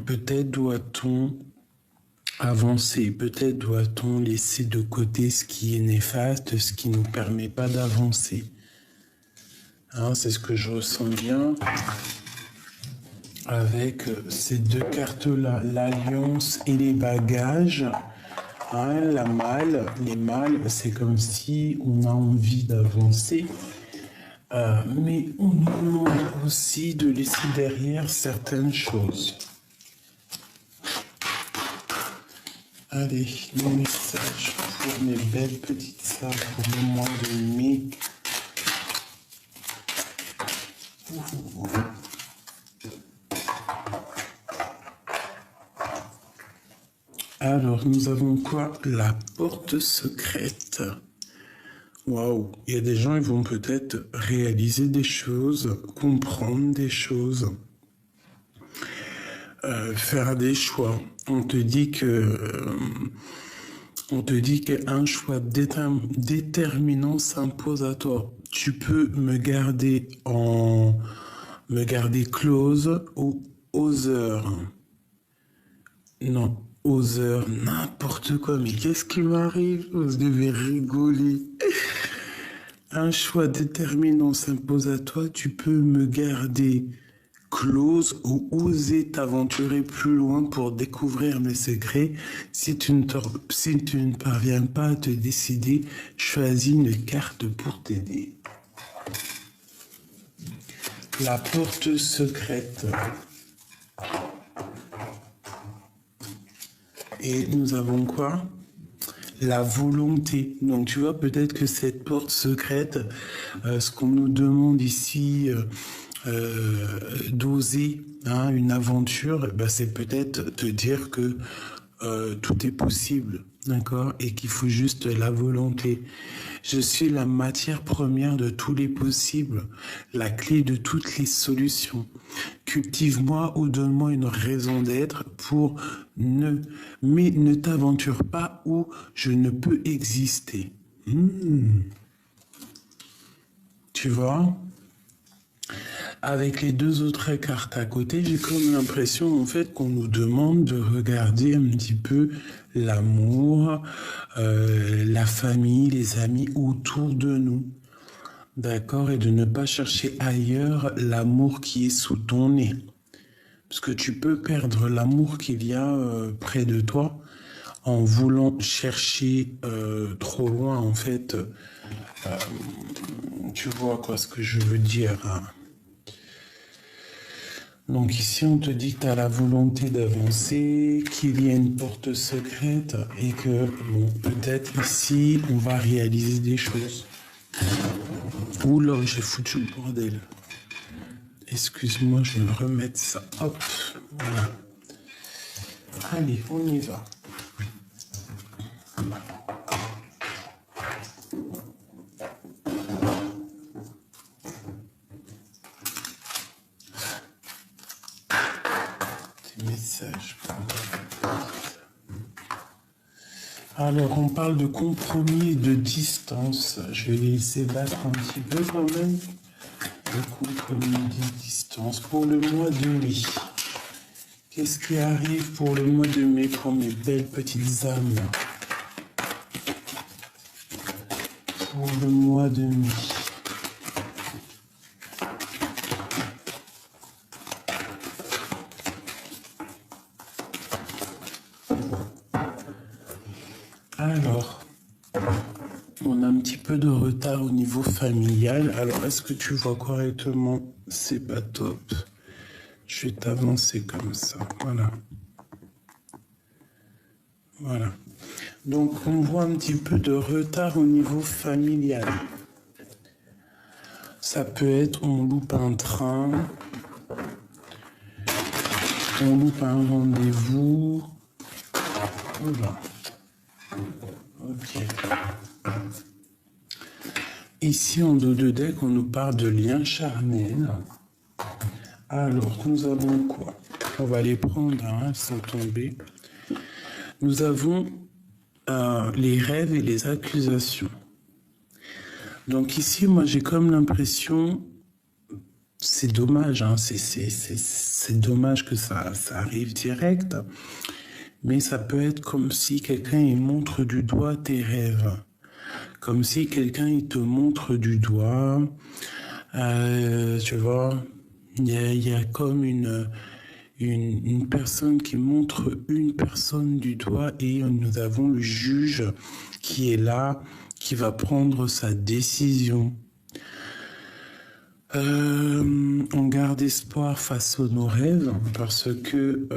Peut-être doit-on avancer, peut-être doit-on laisser de côté ce qui est néfaste, ce qui ne nous permet pas d'avancer. Hein, c'est ce que je ressens bien avec ces deux cartes-là, l'alliance et les bagages. Hein, la malle, les malles, c'est comme si on a envie d'avancer, mais on nous demande aussi de laisser derrière certaines choses. Allez, le message pour mes belles petites sœurs pour le mois de mai. Alors, nous avons quoi? La porte secrète. Waouh, il y a des gens, ils vont peut-être réaliser des choses, comprendre des choses, faire des choix. On te dit qu'un choix déterminant s'impose à toi. Tu peux me garder close ou aux heures. Non, aux heures, n'importe quoi. Mais qu'est-ce qui m'arrive? Vous devez rigoler. Un choix déterminant s'impose à toi. Tu peux me garder close ou oser t'aventurer plus loin pour découvrir mes secrets. Si tu ne parviens pas à te décider, choisis une carte pour t'aider. La porte secrète. Et nous avons quoi? La volonté. Donc tu vois, peut-être que cette porte secrète, ce qu'on nous demande ici, d'oser une aventure, c'est peut-être te dire que tout est possible, d'accord, et qu'il faut juste la volonté. Je suis la matière première de tous les possibles, la clé de toutes les solutions. Cultive-moi ou donne-moi une raison d'être pour mais ne t'aventure pas où je ne peux exister. Tu vois? Avec les deux autres cartes à côté, j'ai comme l'impression en fait qu'on nous demande de regarder un petit peu l'amour, la famille, les amis autour de nous. D'accord? Et de ne pas chercher ailleurs l'amour qui est sous ton nez. Parce que tu peux perdre l'amour qu'il y a près de toi en voulant chercher trop loin en fait. Tu vois quoi ce que je veux dire, hein? Donc ici, on te dit que tu as la volonté d'avancer, qu'il y a une porte secrète et que, bon, peut-être ici, on va réaliser des choses. Oula, j'ai foutu le bordel. Excuse-moi, je vais remettre ça. Hop, voilà. Allez, on y va. Message. Alors, on parle de compromis et de distance. Je vais les laisser battre un petit peu quand même. Le compromis et de distance pour le mois de mai. Qu'est-ce qui arrive pour le mois de mai pour mes belles petites âmes? Pour le mois de mai. Alors, on a un petit peu de retard au niveau familial. Alors, est-ce que tu vois correctement? C'est pas top. Je vais t'avancer comme ça. Voilà. Voilà. Donc, on voit un petit peu de retard au niveau familial. Ça peut être, on loupe un train, on loupe un rendez-vous. Voilà. Ok. Ici, en dos de deck, on nous parle de lien charnel. Alors, nous avons quoi? On va les prendre sans tomber. Nous avons les rêves et les accusations. Donc ici, moi, j'ai comme l'impression c'est dommage, hein, c'est dommage que ça arrive direct, mais ça peut être comme si quelqu'un il montre du doigt tes rêves, comme si quelqu'un il te montre du doigt, tu vois, il y a comme une personne qui montre une personne du doigt et nous avons le juge qui est là, qui va prendre sa décision. On garde espoir face à nos rêves parce que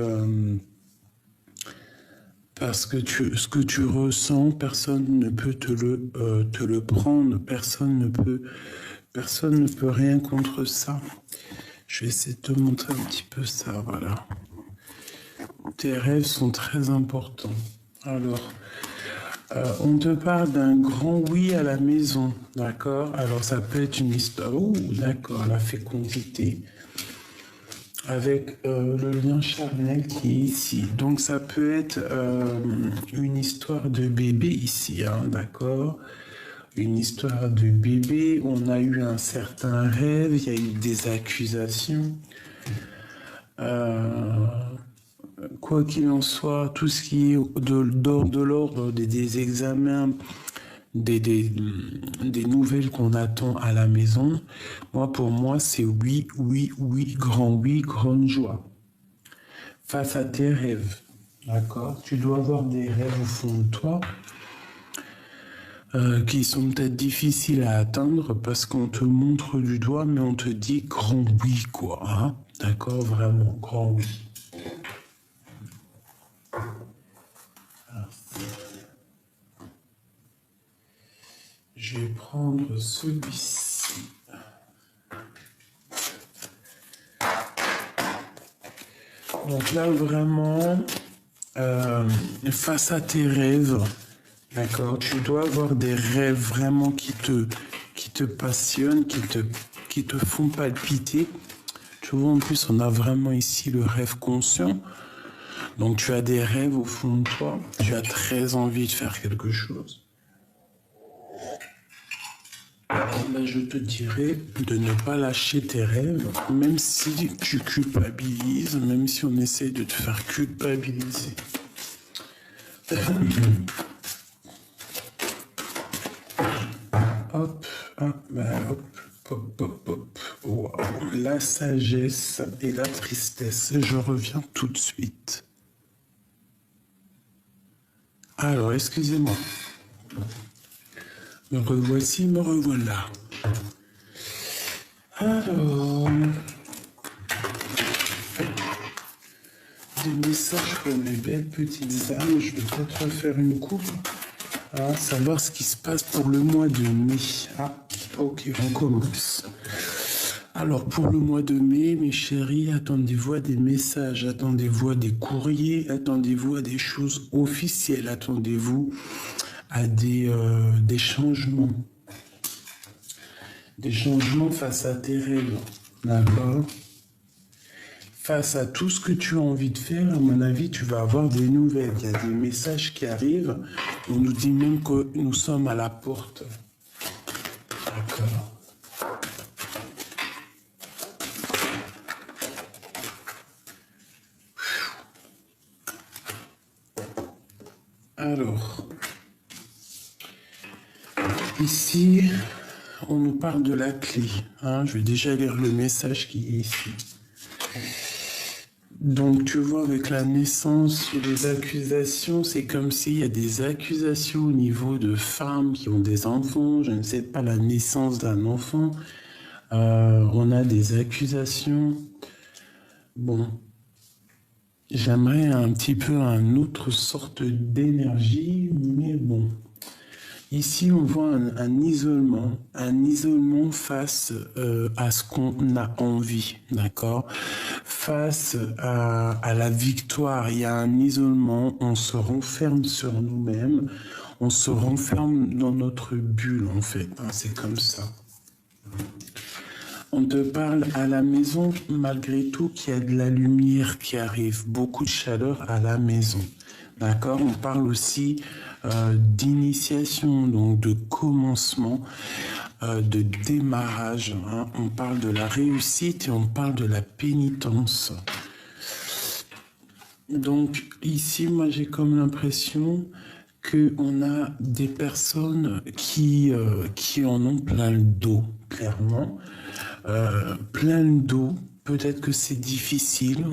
ce que tu ressens, personne ne peut te le prendre, personne ne peut rien contre ça. Je vais essayer de te montrer un petit peu ça, voilà. Tes rêves sont très importants. Alors, on te parle d'un grand oui à la maison, d'accord? Alors, ça peut être une histoire... Oh, d'accord, la fécondité. Avec le lien charnel qui est ici. Donc, ça peut être une histoire de bébé ici, hein, d'accord? Une histoire de bébé, on a eu un certain rêve, il y a eu des accusations. Quoi qu'il en soit, tout ce qui est de l'ordre des examens, des nouvelles qu'on attend à la maison, pour moi, c'est oui, oui, oui, grande joie. Face à tes rêves, d'accord? Tu dois avoir des rêves au fond de toi qui sont peut-être difficiles à atteindre parce qu'on te montre du doigt, mais on te dit grand oui, quoi. Hein? D'accord? Vraiment, grand oui. Je vais prendre celui-ci. Donc là, vraiment, face à tes rêves, d'accord, tu dois avoir des rêves vraiment qui te passionnent, qui te font palpiter. Tu vois, en plus, on a vraiment ici le rêve conscient. Donc, tu as des rêves au fond de toi. Tu as très envie de faire quelque chose. Ben, je te dirais de ne pas lâcher tes rêves, même si tu culpabilises, même si on essaie de te faire culpabiliser. Hop, hop. Wow. La sagesse et la tristesse. Je reviens tout de suite. Alors, excusez-moi. Me revoici, me revoilà. Alors, des messages pour mes belles petites âmes. Je vais peut-être refaire une coupe. Savoir ce qui se passe pour le mois de mai. Ok, on commence. Alors, pour le mois de mai, mes chéris, attendez-vous à des messages, attendez-vous à des courriers, attendez-vous à des choses officielles, attendez-vous à des changements. Des changements face à tes rêves, d'accord? Face à tout ce que tu as envie de faire, à mon avis, tu vas avoir des nouvelles. Il y a des messages qui arrivent. On nous dit même que nous sommes à la porte. D'accord. Alors, ici, on nous parle de la clé. Je vais déjà lire le message qui est ici. Donc, tu vois, avec la naissance et les accusations, c'est comme s'il y a des accusations au niveau de femmes qui ont des enfants. Je ne sais pas, la naissance d'un enfant. On a des accusations. Bon, j'aimerais un petit peu une autre sorte d'énergie, mais bon. Ici, on voit un isolement face à ce qu'on a envie, d'accord? Face à la victoire, il y a un isolement, on se renferme sur nous-mêmes, on se renferme dans notre bulle, en fait, c'est comme ça. On te parle à la maison, malgré tout, qu'il y a de la lumière qui arrive, beaucoup de chaleur à la maison. D'accord? On parle aussi d'initiation, donc de commencement. de démarrage. Hein. On parle de la réussite et on parle de la pénitence. Donc ici, moi j'ai comme l'impression qu'on a des personnes qui en ont plein le dos, clairement. Plein le dos. Peut-être que c'est difficile.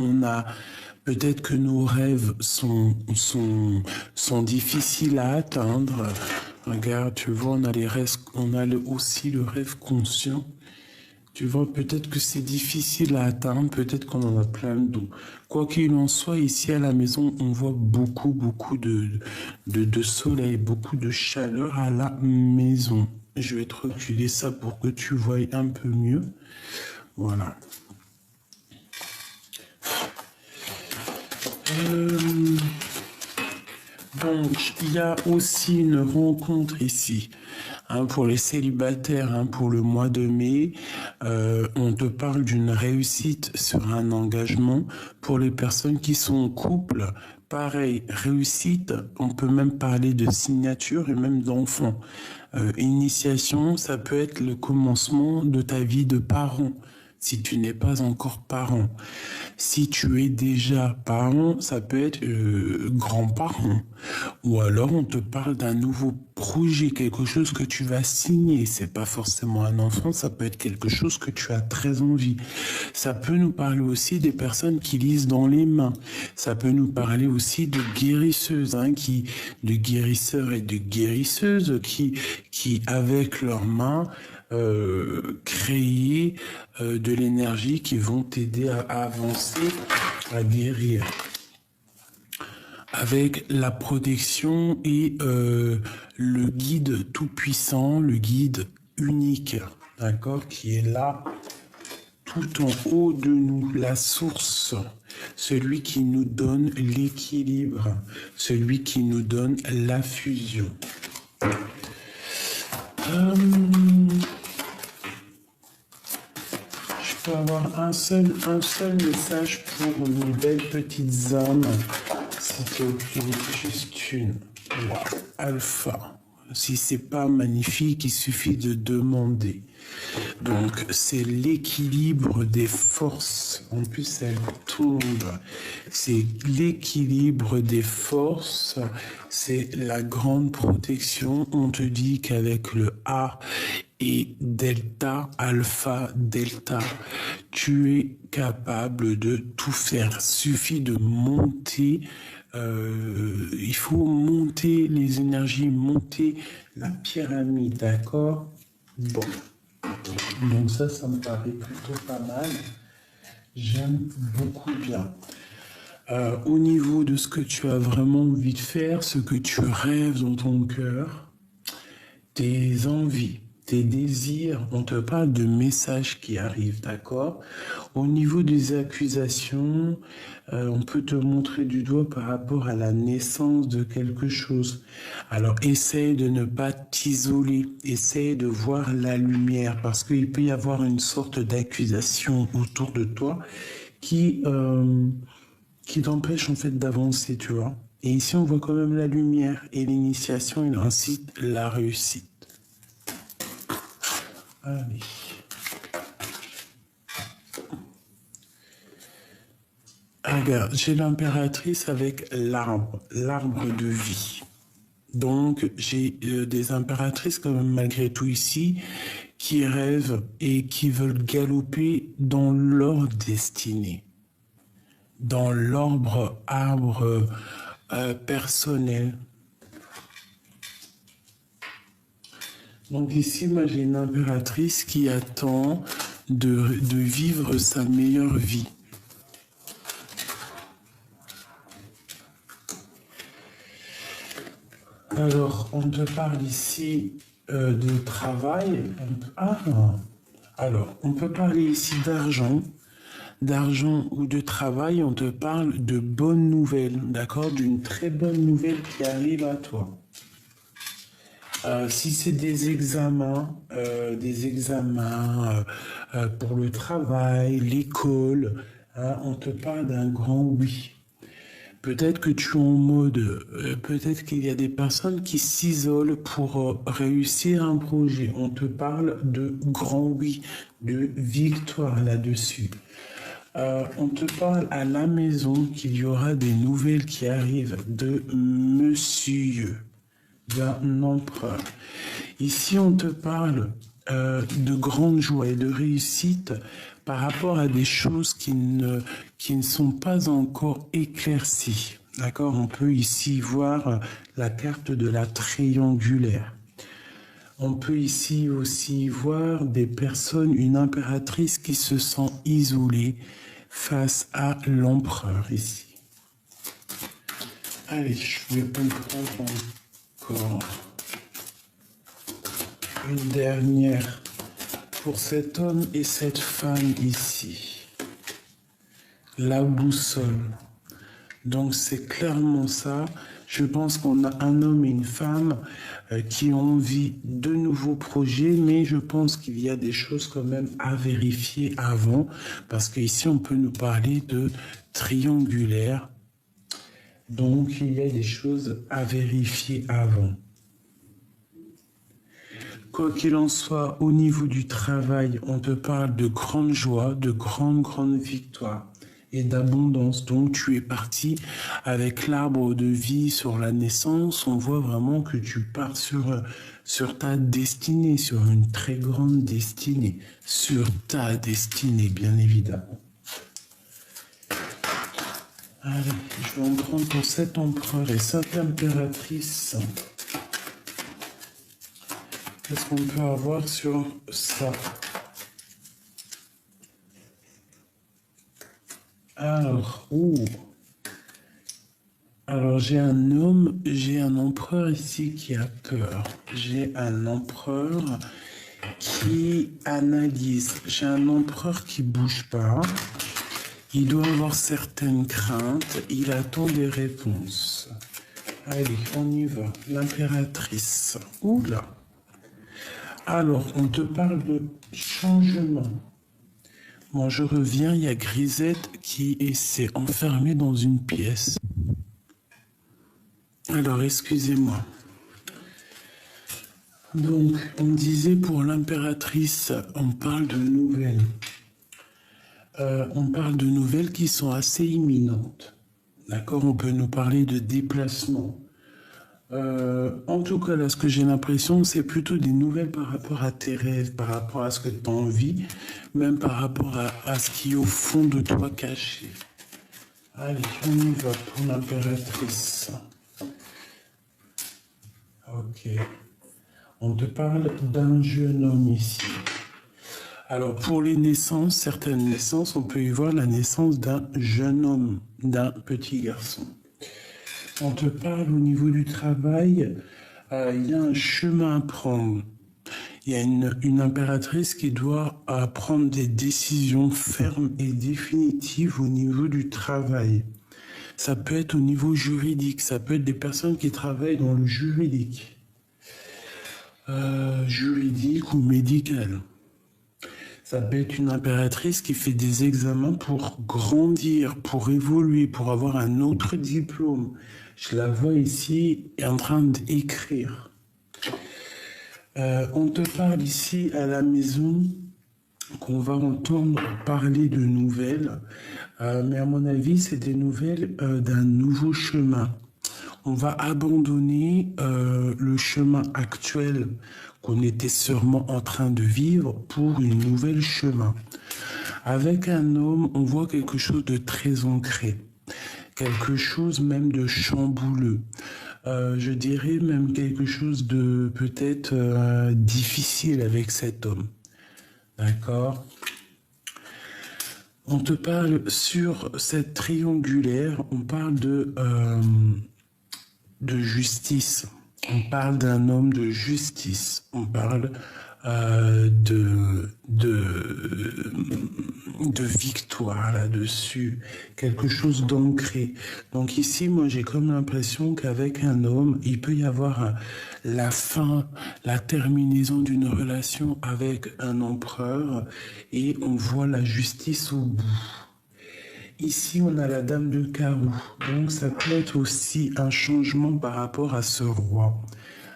Peut-être que nos rêves sont difficiles à atteindre. Regarde, tu vois, on a les rêves, aussi le rêve conscient. Tu vois, peut-être que c'est difficile à atteindre, peut-être qu'on en a plein le dos. Quoi qu'il en soit, ici à la maison, on voit beaucoup de soleil, beaucoup de chaleur à la maison. Je vais te reculer ça pour que tu voies un peu mieux. Voilà. Donc, il y a aussi une rencontre ici. Hein, pour les célibataires, hein, pour le mois de mai, on te parle d'une réussite sur un engagement. Pour les personnes qui sont en couple, pareil, réussite, on peut même parler de signature et même d'enfant. Initiation, ça peut être le commencement de ta vie de parent, si tu n'es pas encore parent. Si tu es déjà parent, ça peut être grand-parent. Ou alors on te parle d'un nouveau projet, quelque chose que tu vas signer. C'est pas forcément un enfant, ça peut être quelque chose que tu as très envie. Ça peut nous parler aussi des personnes qui lisent dans les mains. Ça peut nous parler aussi de guérisseuses, hein, de guérisseurs et de guérisseuses qui avec leurs mains, créer de l'énergie qui vont t'aider à avancer, à guérir. Avec la protection et le guide tout-puissant, le guide unique, d'accord, qui est là, tout en haut de nous, la source, celui qui nous donne l'équilibre, celui qui nous donne la fusion. Je peux avoir un seul message pour mes belles petites âmes. C'était juste une. Wow. Alpha. Si c'est pas magnifique, il suffit de demander. Donc, c'est l'équilibre des forces. En plus, elle tombe. C'est l'équilibre des forces. C'est la grande protection. On te dit qu'avec le A et delta, alpha, delta, tu es capable de tout faire. Suffit de monter. Il faut monter les énergies, monter la pyramide, d'accord? Bon. Donc ça me paraît plutôt pas mal. J'aime beaucoup bien. Au niveau de ce que tu as vraiment envie de faire, ce que tu rêves dans ton cœur, tes envies, tes désirs, on te parle de messages qui arrivent, d'accord? Au niveau des accusations, on peut te montrer du doigt par rapport à la naissance de quelque chose. Alors, essaye de ne pas t'isoler, essaye de voir la lumière, parce qu'il peut y avoir une sorte d'accusation autour de toi qui t'empêche en fait d'avancer, tu vois. Et ici, on voit quand même la lumière et l'initiation, il incite la réussite. Allez. Regarde, j'ai l'impératrice avec l'arbre de vie. Donc, j'ai des impératrices quand même malgré tout ici qui rêvent et qui veulent galoper dans leur destinée, dans l'arbre personnel. Donc ici, moi, j'ai une impératrice qui attend de vivre sa meilleure vie. Alors, on te parle ici de travail. Alors, on peut parler ici d'argent ou de travail. On te parle de bonnes nouvelles, d'accord? D'une très bonne nouvelle qui arrive à toi. Si c'est des examens pour le travail, l'école, hein, on te parle d'un grand oui. Peut-être que tu es en mode, peut-être qu'il y a des personnes qui s'isolent pour réussir un projet. On te parle de grand oui, de victoire là-dessus. On te parle à la maison qu'il y aura des nouvelles qui arrivent de monsieur, d'un empereur. Ici, on te parle de grande joie et de réussite par rapport à des choses qui ne sont pas encore éclaircies. D'accord? On peut ici voir la carte de la triangulaire. On peut ici aussi voir des personnes, une impératrice qui se sent isolée face à l'empereur ici. Allez, je vais prendre encore une dernière pour cet homme et cette femme ici. La boussole. Donc c'est clairement ça. Je pense qu'on a un homme et une femme qui ont envie de nouveaux projets, mais je pense qu'il y a des choses quand même à vérifier avant, parce qu'ici on peut nous parler de triangulaire. Donc il y a des choses à vérifier avant. Quoi qu'il en soit, au niveau du travail, on te parle de grande joie, de grande victoire et d'abondance. Donc tu es parti avec l'arbre de vie sur la naissance. On voit vraiment que tu pars sur ta destinée, sur une très grande destinée, sur ta destinée, bien évidemment. Allez, je vais en prendre pour cet empereur et cette impératrice. Qu'est-ce qu'on peut avoir sur ça? Alors, alors j'ai un homme, j'ai un empereur ici qui a peur. J'ai un empereur qui analyse. J'ai un empereur qui bouge pas. Il doit avoir certaines craintes. Il attend des réponses. Allez, on y va. L'impératrice. Oula. Alors, on te parle de changement. Bon, je reviens, il y a Grisette qui s'est enfermée dans une pièce. Alors, excusez-moi. Donc, on disait pour l'impératrice, on parle de nouvelles. On parle de nouvelles qui sont assez imminentes. D'accord? On peut nous parler de déplacement. En tout cas, là, ce que j'ai l'impression, c'est plutôt des nouvelles par rapport à tes rêves, par rapport à ce que tu as envie, même par rapport à ce qui est au fond de toi caché. Allez, on y va pour l'impératrice. Ok. On te parle d'un jeune homme ici. Alors, pour les naissances, certaines naissances, on peut y voir la naissance d'un jeune homme, d'un petit garçon. On te parle au niveau du travail, il y a un chemin à prendre. Il y a une impératrice qui doit prendre des décisions fermes et définitives au niveau du travail. Ça peut être au niveau juridique, ça peut être des personnes qui travaillent dans le juridique. Juridique ou médical. Ça peut être une impératrice qui fait des examens pour grandir, pour évoluer, pour avoir un autre diplôme. Je la vois ici en train d'écrire. On te parle ici à la maison qu'on va entendre parler de nouvelles, mais à mon avis, c'est des nouvelles d'un nouveau chemin. On va abandonner le chemin actuel qu'on était sûrement en train de vivre pour une nouvelle chemin. Avec un homme, on voit quelque chose de très ancré, quelque chose même de chambouleux. Je dirais même quelque chose de peut-être difficile avec cet homme. D'accord? On te parle sur cette triangulaire, on parle de justice. On parle d'un homme de justice. On parle de victoire là-dessus. Quelque chose d'ancré. Donc ici, moi, j'ai comme l'impression qu'avec un homme, il peut y avoir la fin, la terminaison d'une relation avec un empereur et on voit la justice au bout. Ici, on a la dame de carreau. Donc, ça peut être aussi un changement par rapport à ce roi.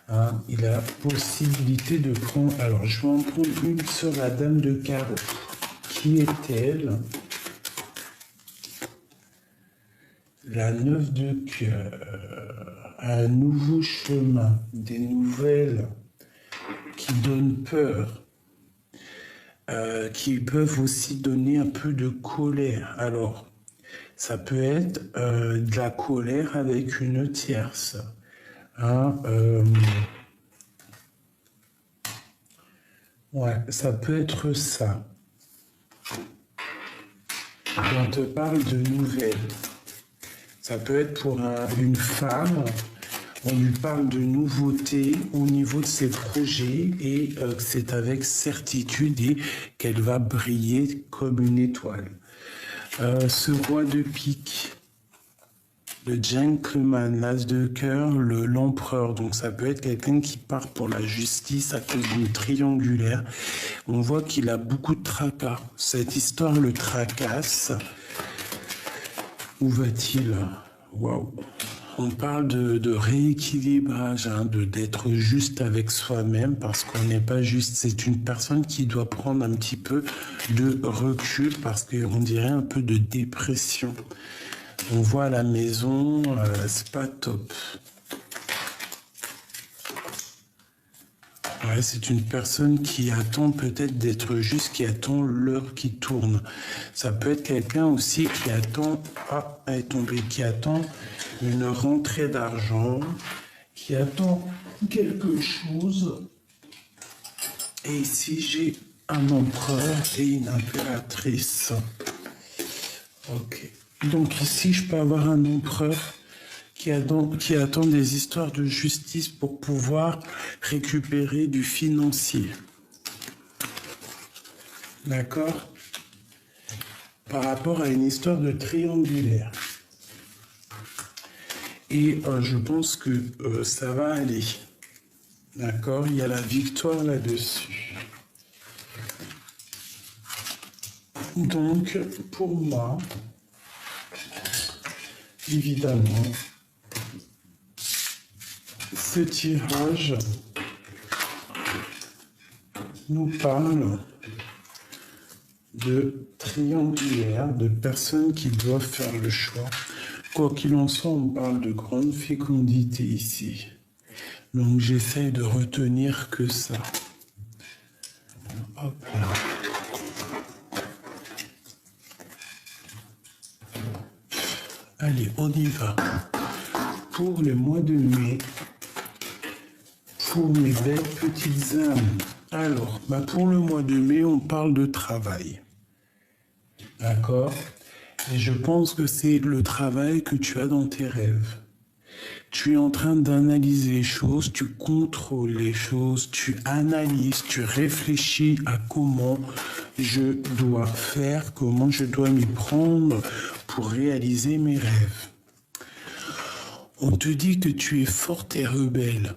Hein, il a la possibilité de prendre... Alors, je vais en prendre une sur la dame de carreau. Qui est-elle? La 9 de cœur. Un nouveau chemin. Des nouvelles qui donnent peur. Qui peuvent aussi donner un peu de colère. Alors, ça peut être de la colère avec une tierce. Hein, ouais, ça peut être ça. On te parle de nouvelles. Ça peut être pour une femme. On lui parle de nouveautés au niveau de ses projets et c'est avec certitude et qu'elle va briller comme une étoile. Ce roi de pique, le gentleman, l'as de cœur, l'empereur. Donc ça peut être quelqu'un qui part pour la justice à cause d'une triangulaire. On voit qu'il a beaucoup de tracas. Cette histoire le tracasse. Où va-t-il? Waouh! On parle de rééquilibrage, hein, d'être juste avec soi-même parce qu'on n'est pas juste. C'est une personne qui doit prendre un petit peu de recul parce qu'on dirait un peu de dépression. On voit à la maison, c'est pas top. Ouais, c'est une personne qui attend peut-être d'être juste, qui attend l'heure qui tourne. Ça peut être quelqu'un aussi qui attend, elle est tombée, qui attend une rentrée d'argent, qui attend quelque chose. Et ici, j'ai un empereur et une impératrice. Ok. Donc ici, je peux avoir un empereur qui attend des histoires de justice pour pouvoir récupérer du financier. D'accord? Par rapport à une histoire de triangulaire. Et je pense que ça va aller. D'accord? Il y a la victoire là-dessus. Donc, pour moi, évidemment, ce tirage nous parle de triangulaire, de personnes qui doivent faire le choix. Quoi qu'il en soit, on parle de grande fécondité ici. Donc j'essaie de retenir que ça. Hop là. Allez, on y va. Pour le mois de mai, pour mes belles petites âmes. Alors, pour le mois de mai, on parle de travail. D'accord? Et je pense que c'est le travail que tu as dans tes rêves. Tu es en train d'analyser les choses, tu contrôles les choses, tu analyses, tu réfléchis à comment je dois faire, comment je dois m'y prendre pour réaliser mes rêves. On te dit que tu es forte et rebelle.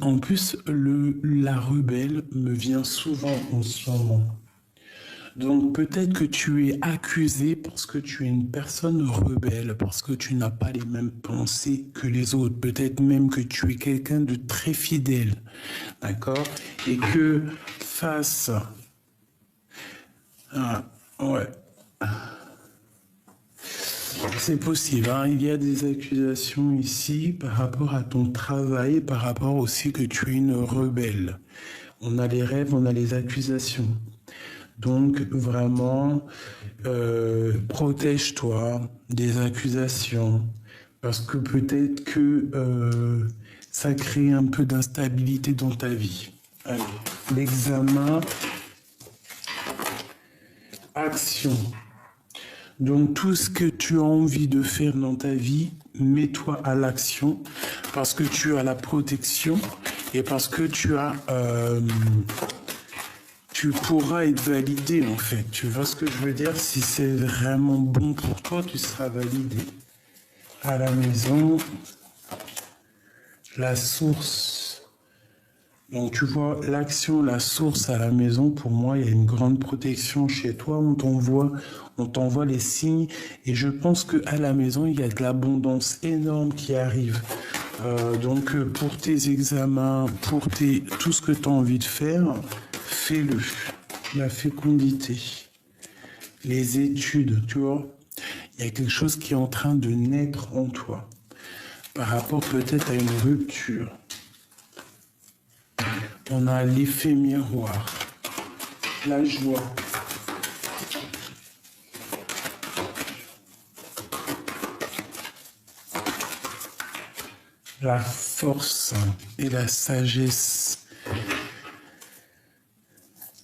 En plus, la rebelle me vient souvent en ce moment. Donc peut-être que tu es accusé parce que tu es une personne rebelle, parce que tu n'as pas les mêmes pensées que les autres. Peut-être même que tu es quelqu'un de très fidèle, d'accord? Et que face... ouais. C'est possible, hein. Il y a des accusations ici par rapport à ton travail, par rapport aussi que tu es une rebelle. On a les rêves, on a les accusations. Donc vraiment, protège-toi des accusations, parce que peut-être que ça crée un peu d'instabilité dans ta vie. Allez, l'examen, action. Donc tout ce que tu as envie de faire dans ta vie, mets-toi à l'action, parce que tu as la protection et parce que tu as... tu pourras être validé en fait. Tu vois ce que je veux dire? Si c'est vraiment bon pour toi, tu seras validé. À la maison, la source Donc tu vois, l'action, la source à la maison, pour moi, il y a une grande protection chez toi. On t'envoie les signes. Et je pense qu'à la maison, il y a de l'abondance énorme qui arrive. Donc pour tes examens, tout ce que tu as envie de faire, fais-le. La fécondité, les études, tu vois. Il y a quelque chose qui est en train de naître en toi. Par rapport peut-être à une rupture. On a l'effet miroir, la joie. La force et la sagesse.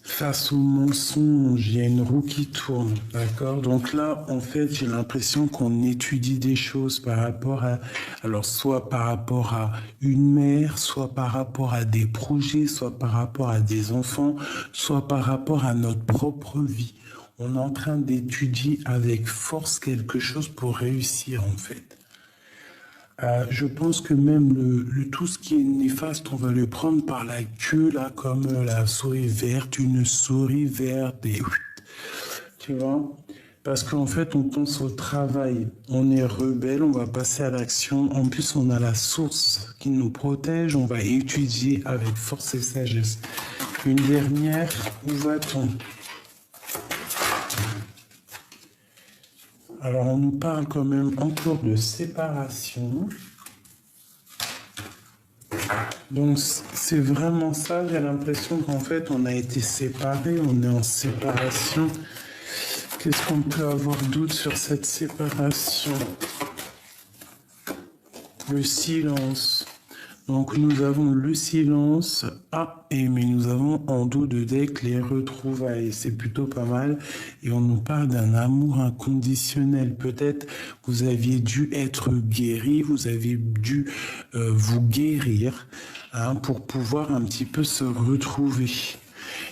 Face au mensonge, il y a une roue qui tourne, d'accord? Donc là, en fait, j'ai l'impression qu'on étudie des choses par rapport à, alors soit par rapport à une mère, soit par rapport à des projets, soit par rapport à des enfants, soit par rapport à notre propre vie. On est en train d'étudier avec force quelque chose pour réussir, en fait. Je pense que même tout ce qui est néfaste, on va le prendre par la queue, là, comme la souris verte, une souris verte, et tu vois. Parce qu'en fait, on pense au travail, on est rebelle, on va passer à l'action. En plus, on a la source qui nous protège, on va étudier avec force et sagesse. Une dernière, où va-t-on? Alors, on nous parle quand même encore de séparation. Donc, c'est vraiment ça, j'ai l'impression qu'en fait, on a été séparés, on est en séparation. Qu'est-ce qu'on peut avoir doute sur cette séparation? Le silence. Donc, nous avons le silence. Ah, mais nous avons en dos de deck les retrouvailles. C'est plutôt pas mal. Et on nous parle d'un amour inconditionnel. Peut-être vous aviez dû être guéri, vous avez dû vous guérir pour pouvoir un petit peu se retrouver.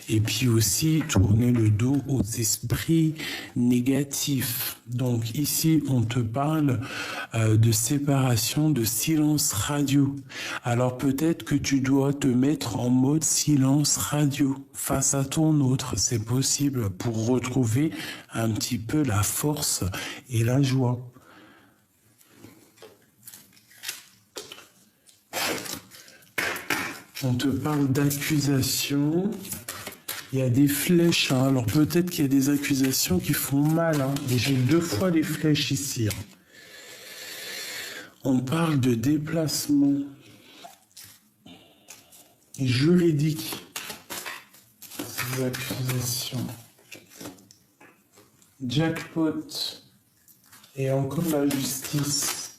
Et puis aussi tourner le dos aux esprits négatifs. Donc ici, on te parle de séparation, de silence radio. Alors peut-être que tu dois te mettre en mode silence radio face à ton autre. C'est possible pour retrouver un petit peu la force et la joie. On te parle d'accusation. Il y a des flèches, alors peut-être qu'il y a des accusations qui font mal. Et j'ai 2 fois les flèches ici. On parle de déplacement juridique. Ces accusations. Jackpot. Et encore la justice.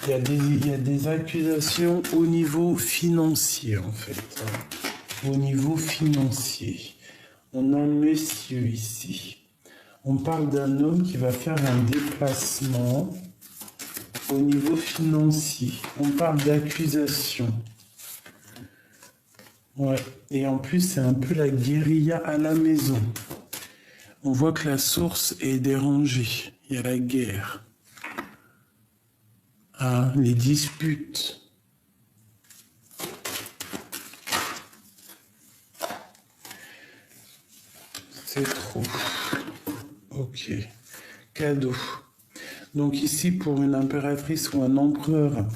Il y a des accusations au niveau financier, en fait. Au niveau financier. On a un monsieur ici. On parle d'un homme qui va faire un déplacement au niveau financier. On parle d'accusation. Ouais. Et en plus, c'est un peu la guérilla à la maison. On voit que la source est dérangée. Il y a la guerre. Les disputes. C'est trop. Ok. Cadeau. Donc ici, pour une impératrice ou un empereur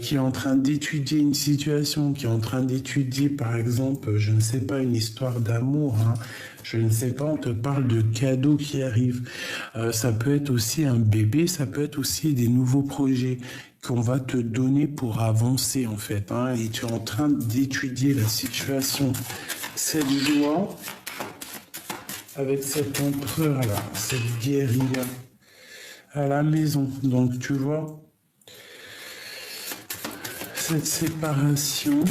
qui est en train d'étudier une situation, qui est en train d'étudier, par exemple, je ne sais pas, une histoire d'amour, je ne sais pas, on te parle de cadeaux qui arrivent. Ça peut être aussi un bébé, ça peut être aussi des nouveaux projets qu'on va te donner pour avancer, en fait. Et tu es en train d'étudier la situation. Cette joie, avec cet empereur-là, cette guérilla à la maison. Donc, tu vois, cette séparation,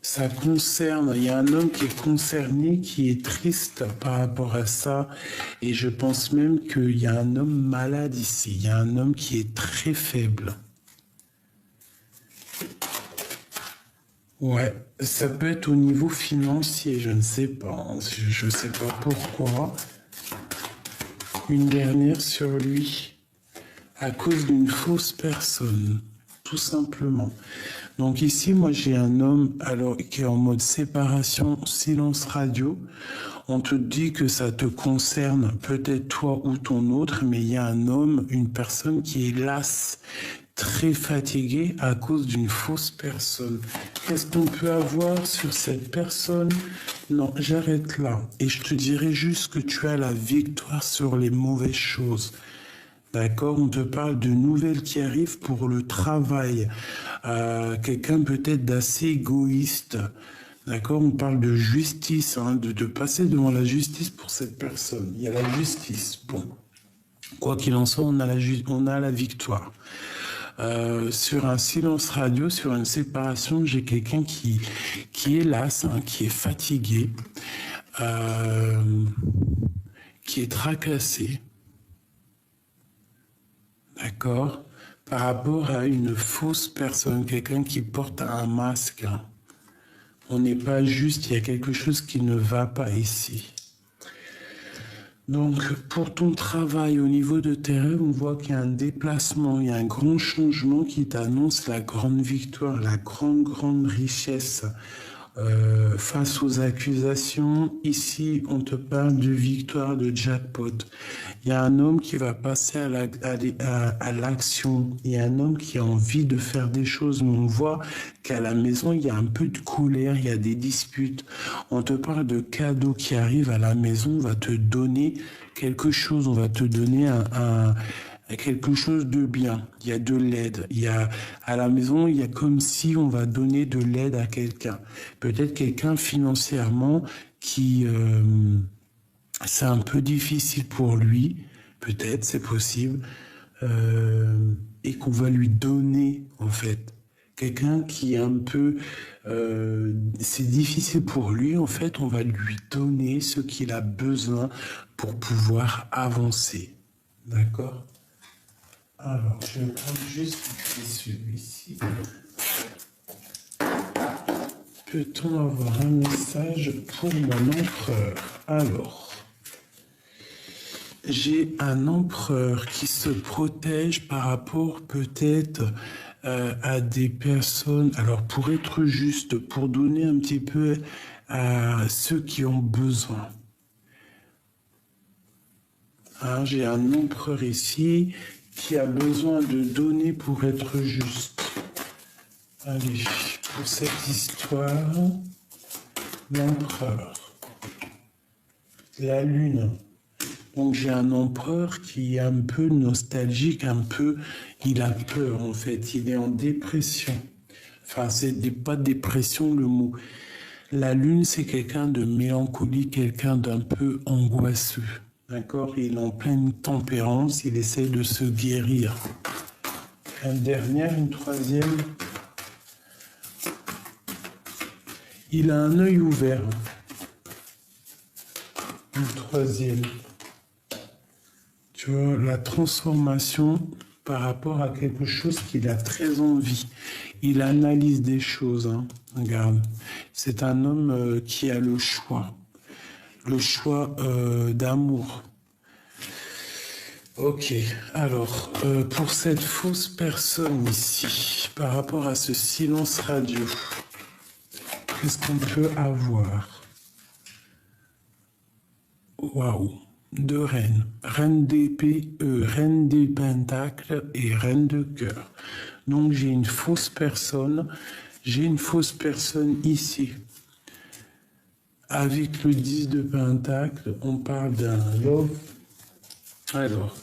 ça concerne, il y a un homme qui est concerné, qui est triste par rapport à ça, et je pense même qu'il y a un homme malade ici, il y a un homme qui est très faible. Ouais, ça peut être au niveau financier, je ne sais pas, je ne sais pas pourquoi. Une dernière sur lui, à cause d'une fausse personne. tout simplement. Donc ici, moi, j'ai un homme alors qui est en mode séparation, silence radio. On te dit que ça te concerne peut-être toi ou ton autre, mais il y a un homme, une personne qui est lasse, très fatiguée à cause d'une fausse personne. Qu'est-ce qu'on peut avoir sur cette personne? Non, j'arrête là. Et je te dirai juste que tu as la victoire sur les mauvaises choses. D'accord, on te parle de nouvelles qui arrivent pour le travail. Quelqu'un peut-être d'assez égoïste. D'accord, on parle de justice, hein, de passer devant la justice pour cette personne. Il y a la justice. Bon, quoi qu'il en soit, on a la victoire. Sur un silence radio, sur une séparation, j'ai quelqu'un qui est las, hein, qui est fatigué, qui est tracassé. D'accord, par rapport à une fausse personne, quelqu'un qui porte un masque. On n'est pas juste, il y a quelque chose qui ne va pas ici. Donc, pour ton travail au niveau de tes rêves, on voit qu'il y a un déplacement, il y a un grand changement qui t'annonce la grande victoire, la grande richesse. Face aux accusations, ici, on te parle de victoire, de jackpot. Il y a un homme qui va passer à l'action. Il y a un homme qui a envie de faire des choses, mais on voit qu'à la maison, il y a un peu de colère, il y a des disputes. On te parle de cadeaux qui arrivent à la maison, on va te donner quelque chose, on va te donner quelque chose de bien. Il y a de l'aide. À la maison, il y a comme si on va donner de l'aide à quelqu'un. Peut-être quelqu'un financièrement qui, c'est un peu difficile pour lui. Peut-être, c'est possible. Et qu'on va lui donner, en fait. Quelqu'un qui est un peu, c'est difficile pour lui. En fait, on va lui donner ce qu'il a besoin pour pouvoir avancer. D'accord ? Alors, je vais prendre juste celui-ci. Peut-on avoir un message pour mon empereur? Alors, j'ai un empereur qui se protège par rapport peut-être à des personnes. Alors, pour être juste, pour donner un petit peu à ceux qui ont besoin. Hein, j'ai un empereur ici qui a besoin de donner pour être juste. Allez, pour cette histoire, l'empereur, la lune. Donc j'ai un empereur qui est un peu nostalgique, il a peur en fait, il est en dépression. Enfin, pas dépression le mot. La lune, c'est quelqu'un de mélancolique, quelqu'un d'un peu angoisseux. D'accord, il est en pleine tempérance, il essaie de se guérir. Une troisième. Il a un œil ouvert. Une troisième. Tu vois, la transformation par rapport à quelque chose qu'il a très envie. Il analyse des choses. Hein. Regarde, c'est un homme qui a le choix d'amour. Ok, alors, pour cette fausse personne ici, par rapport à ce silence radio, qu'est-ce qu'on peut avoir? Waouh, deux reines, reine d'épée, reine des pentacles et reine de cœur. Donc j'ai une fausse personne ici. Avec le 10 de pentacle, on parle d'un love. Alors,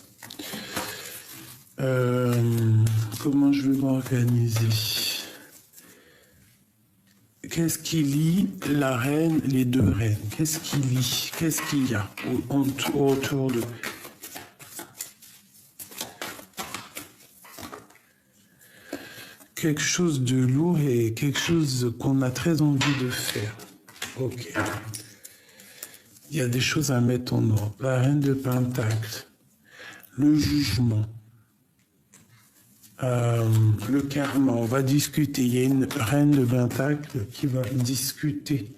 comment je vais m'organiser? Qu'est-ce qui lie la reine, les deux reines? Qu'est-ce qui lie? Qu'est-ce qu'il y a autour de... Quelque chose de lourd et quelque chose qu'on a très envie de faire. Ok. Il y a des choses à mettre en ordre. La reine de pentacle, le jugement, le karma, on va discuter. Il y a une reine de pentacle qui va discuter.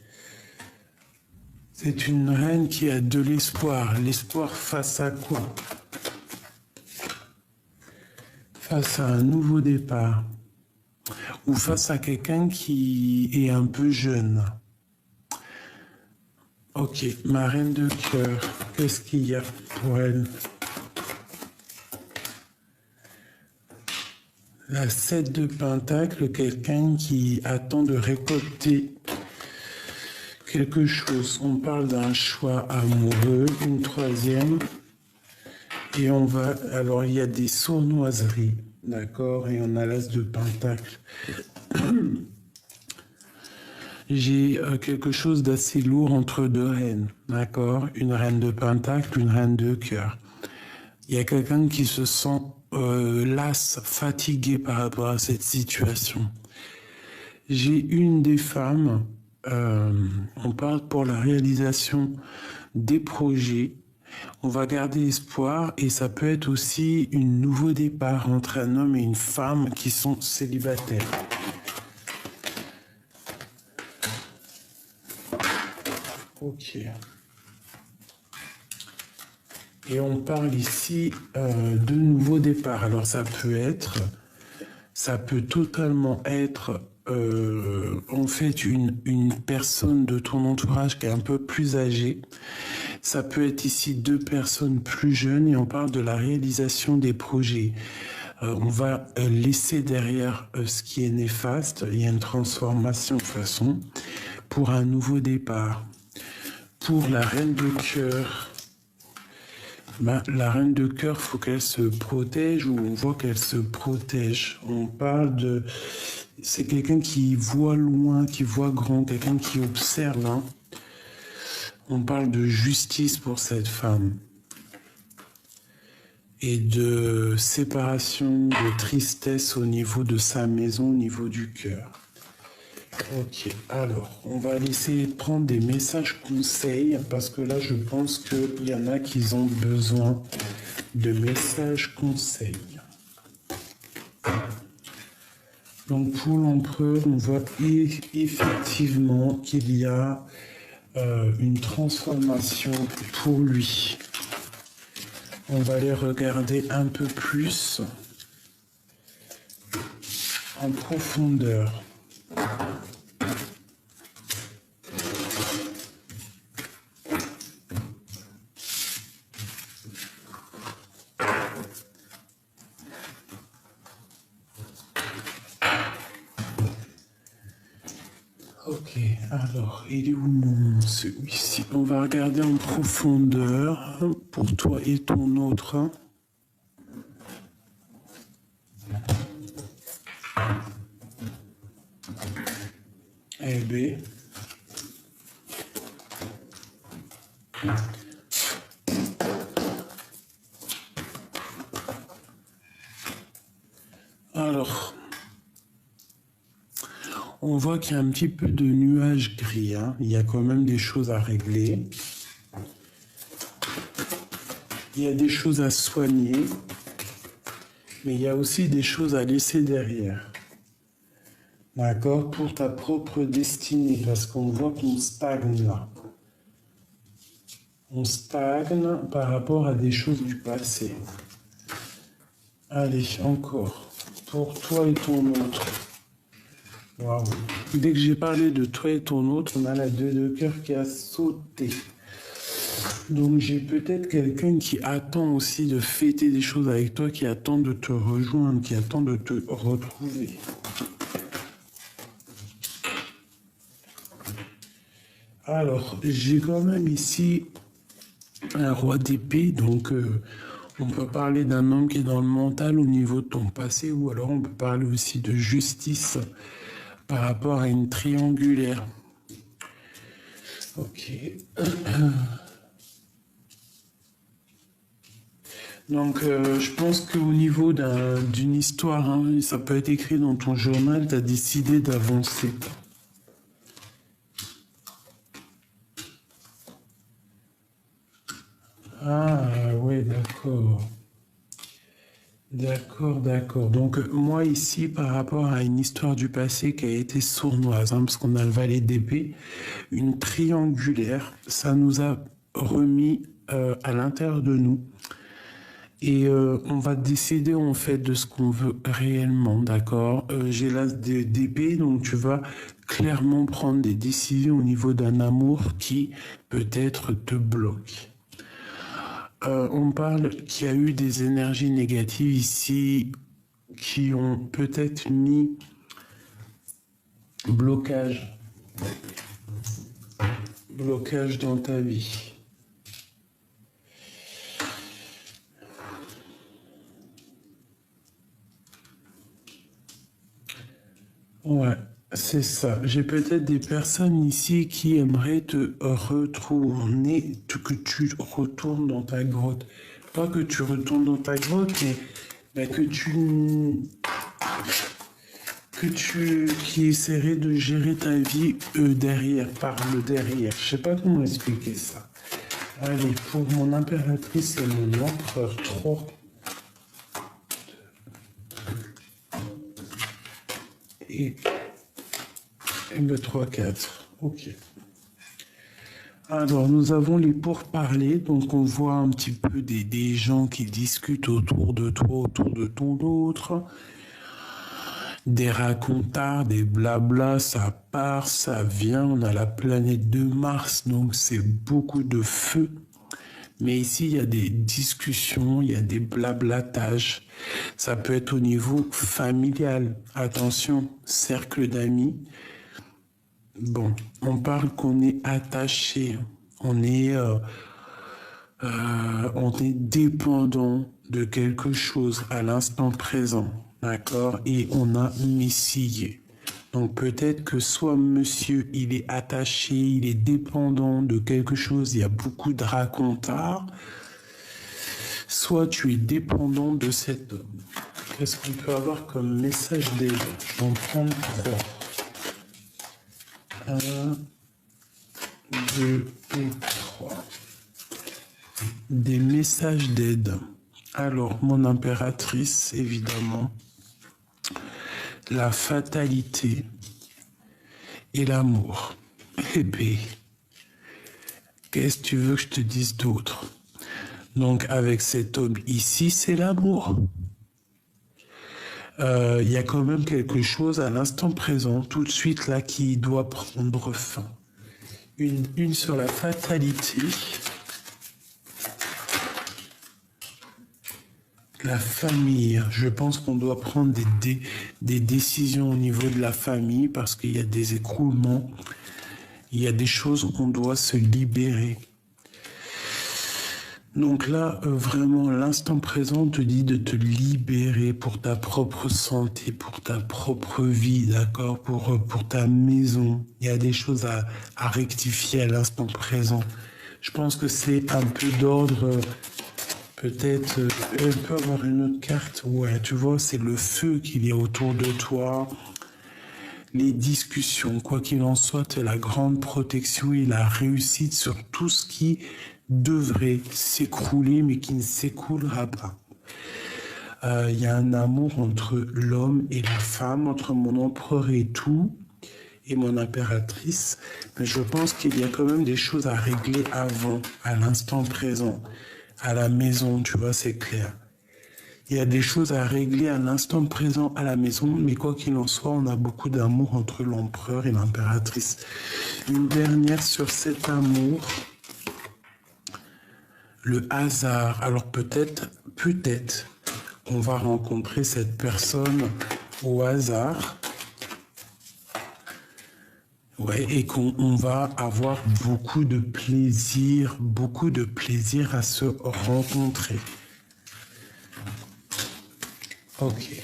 C'est une reine qui a de l'espoir. L'espoir face à quoi? Face à un nouveau départ. ou face à quelqu'un qui est un peu jeune. Ok, ma reine de cœur, qu'est-ce qu'il y a pour elle? La 7 de Pentacle, quelqu'un qui attend de récolter quelque chose. On parle d'un choix amoureux, une troisième. Et on va... Alors, il y a des sournoiseries, d'accord? Et on a l'As de Pentacle. J'ai quelque chose d'assez lourd entre deux reines, d'accord? Une reine de Pentacle, une reine de cœur. Il y a quelqu'un qui se sent las, fatigué par rapport à cette situation. J'ai une des femmes, on parle pour la réalisation des projets. On va garder espoir et ça peut être aussi un nouveau départ entre un homme et une femme qui sont célibataires. Ok. Et on parle ici de nouveau départ. Alors ça peut totalement être en fait une personne de ton entourage qui est un peu plus âgée. Ça peut être ici deux personnes plus jeunes et on parle de la réalisation des projets. On va laisser derrière ce qui est néfaste. Il y a une transformation de façon pour un nouveau départ. Pour la reine de cœur, la reine de cœur, faut qu'elle se protège ou on voit qu'elle se protège. On parle de... C'est quelqu'un qui voit loin, qui voit grand, quelqu'un qui observe. Hein. On parle de justice pour cette femme. Et de séparation, de tristesse au niveau de sa maison, au niveau du cœur. Ok, alors, on va laisser prendre des messages conseils, parce que là, je pense qu'il y en a qui ont besoin de messages conseils. Donc, pour l'empereur, on voit effectivement qu'il y a une transformation pour lui. On va les regarder un peu plus en profondeur. Ok, alors, il est où celui-ci? On va regarder en profondeur pour toi et ton autre. LB. Alors, on voit qu'il y a un petit peu de nuages gris. Hein. Il y a quand même des choses à régler. Il y a des choses à soigner. Mais il y a aussi des choses à laisser derrière. D'accord? Pour ta propre destinée. Parce qu'on voit qu'on stagne là. On stagne par rapport à des choses du passé. Allez, encore. Pour toi et ton autre. Waouh. Dès que j'ai parlé de toi et ton autre, on a la 2 de cœur qui a sauté. Donc j'ai peut-être quelqu'un qui attend aussi de fêter des choses avec toi, qui attend de te rejoindre, qui attend de te retrouver. Alors, j'ai quand même ici un roi d'épée, donc on peut parler d'un homme qui est dans le mental au niveau de ton passé, ou alors on peut parler aussi de justice par rapport à une triangulaire. Ok. Donc, je pense qu'au niveau d'une histoire, hein, ça peut être écrit dans ton journal, tu as décidé d'avancer. Ah, ouais, d'accord. D'accord, d'accord. Donc, moi, ici, par rapport à une histoire du passé qui a été sournoise, hein, parce qu'on a le valet d'épée, une triangulaire, ça nous a remis à l'intérieur de nous. Et on va décider en fait de ce qu'on veut réellement, d'accord? J'ai l'as d'épée, donc tu vas clairement prendre des décisions au niveau d'un amour qui peut-être te bloque. On parle qu'il y a eu des énergies négatives ici qui ont peut-être mis blocage dans ta vie. Ouais, c'est ça. J'ai peut-être des personnes ici qui aimeraient te retourner, que tu retournes dans ta grotte. Pas que tu retournes dans ta grotte, mais qui essaierait de gérer ta vie derrière, par le derrière. Je sais pas comment expliquer ça. Allez, pour mon impératrice et mon empereur 3. Et le 3-4. Ok. Alors, nous avons les pourparlers. Donc, on voit un petit peu des gens qui discutent autour de toi, autour de ton autre. Des racontards, des blabla, ça part, ça vient. On a la planète de Mars, donc c'est beaucoup de feu. Mais ici, il y a des discussions, il y a des blablatages. Ça peut être au niveau familial. Attention, cercle d'amis. Bon, on parle qu'on est attaché, on est dépendant de quelque chose à l'instant présent, d'accord? Et on a messillé. Donc peut-être que soit monsieur, il est attaché, il est dépendant de quelque chose, il y a beaucoup de racontards, soit tu es dépendant de cet homme. Qu'est-ce qu'on peut avoir comme message d'aide? Je vais en prendre 3. 1, 2 et 3. Des messages d'aide. Alors, mon impératrice, évidemment, la fatalité et l'amour. Épée. Qu'est-ce que tu veux que je te dise d'autre? Donc, avec cet homme ici, c'est l'amour. Il y a quand même quelque chose à l'instant présent, tout de suite là, qui doit prendre fin. Une sur la fatalité. La famille. Je pense qu'on doit prendre des décisions au niveau de la famille parce qu'il y a des écroulements. Il y a des choses qu'on doit se libérer. Donc là, vraiment, l'instant présent te dit de te libérer pour ta propre santé, pour ta propre vie, d'accord, pour ta maison. Il y a des choses à rectifier à l'instant présent. Je pense que c'est un peu d'ordre, peut-être, elle peut avoir une autre carte. Ouais, tu vois, c'est le feu qu'il y a autour de toi. Les discussions, quoi qu'il en soit, tu as la grande protection et la réussite sur tout ce qui devrait s'écrouler, mais qui ne s'écoulera pas. Il y a un amour entre l'homme et la femme, entre mon empereur et tout, et mon impératrice. Mais je pense qu'il y a quand même des choses à régler avant, à l'instant présent, à la maison, tu vois, c'est clair. Il y a des choses à régler à l'instant présent à la maison, mais quoi qu'il en soit, on a beaucoup d'amour entre l'empereur et l'impératrice. Une dernière sur cet amour. Le hasard. Alors peut-être, on va rencontrer cette personne au hasard. Ouais, et qu'on va avoir beaucoup de plaisir à se rencontrer. Ok.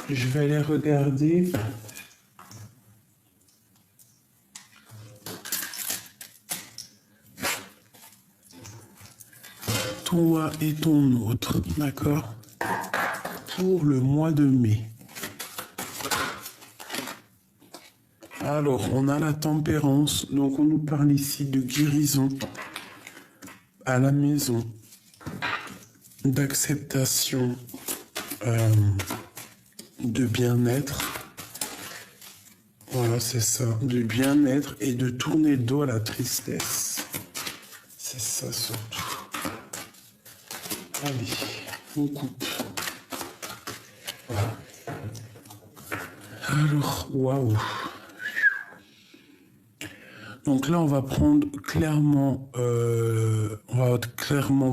Je vais aller regarder. Toi et ton autre, d'accord? Pour le mois de mai. Alors, on a la tempérance, donc on nous parle ici de guérison à la maison, d'acceptation, de bien-être. Voilà, c'est ça. Du bien-être et de tourner le dos à la tristesse. C'est ça surtout. Allez, on coupe. Alors, waouh. Donc là, on va clairement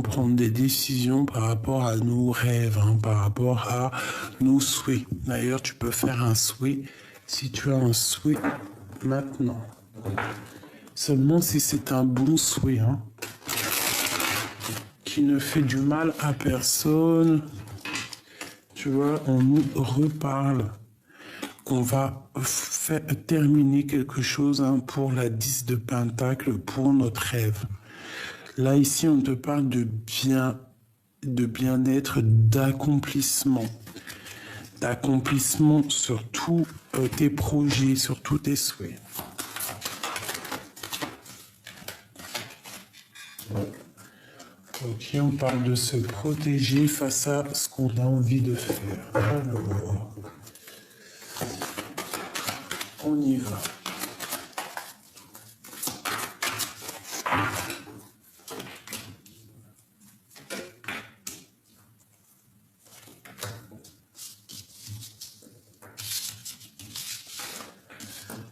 prendre des décisions par rapport à nos rêves, hein, par rapport à nos souhaits. D'ailleurs, tu peux faire un souhait si tu as un souhait maintenant. Seulement si c'est un bon souhait, hein, qui ne fait du mal à personne. Tu vois, on nous reparle. On va terminer quelque chose, hein, pour la 10 de Pentacle, pour notre rêve. Là, ici, on te parle de bien-être, d'accomplissement. D'accomplissement sur tous tes projets, sur tous tes souhaits. Ok, on parle de se protéger face à ce qu'on a envie de faire. Alors, on y va.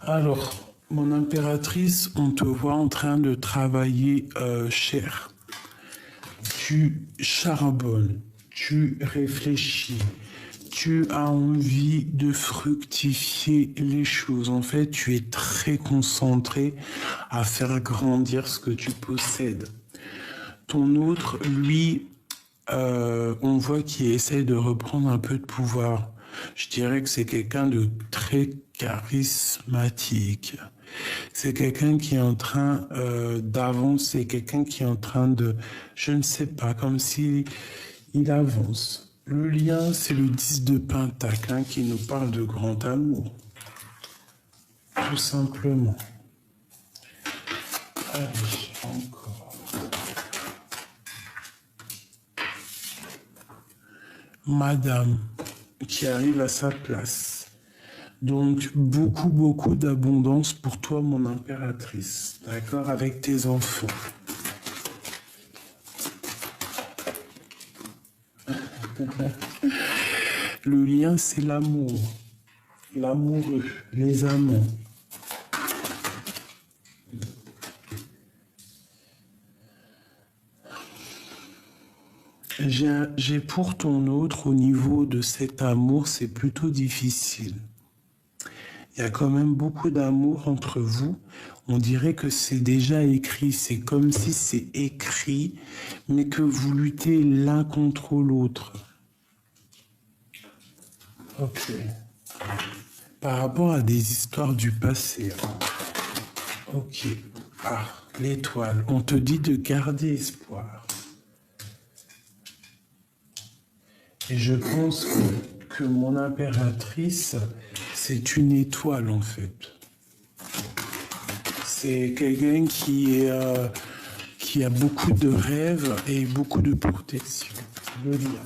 Alors, mon impératrice, on te voit en train de travailler cher. Tu charbonnes, tu réfléchis, tu as envie de fructifier les choses. En fait, tu es très concentré à faire grandir ce que tu possèdes. Ton autre, lui, on voit qu'il essaie de reprendre un peu de pouvoir. Je dirais que c'est quelqu'un de très charismatique. C'est quelqu'un qui est en train d'avancer, quelqu'un qui est en train de, je ne sais pas, comme si il avance. Le lien, c'est le 10 de Pentacle, hein, qui nous parle de grand amour. Tout simplement. Allez, encore. Madame qui arrive à sa place. Donc, beaucoup d'abondance pour toi, mon impératrice. D'accord? Avec tes enfants. Le lien, c'est l'amour. L'amoureux, les amants. J'ai pour ton autre, au niveau de cet amour, c'est plutôt difficile. Il y a quand même beaucoup d'amour entre vous. On dirait que c'est déjà écrit. C'est comme si c'est écrit, mais que vous luttez l'un contre l'autre. Ok. Par rapport à des histoires du passé. Ok. Ah, l'étoile. On te dit de garder espoir. Et je pense que mon impératrice, c'est une étoile en fait. C'est quelqu'un qui a beaucoup de rêves et beaucoup de protection. Le lien.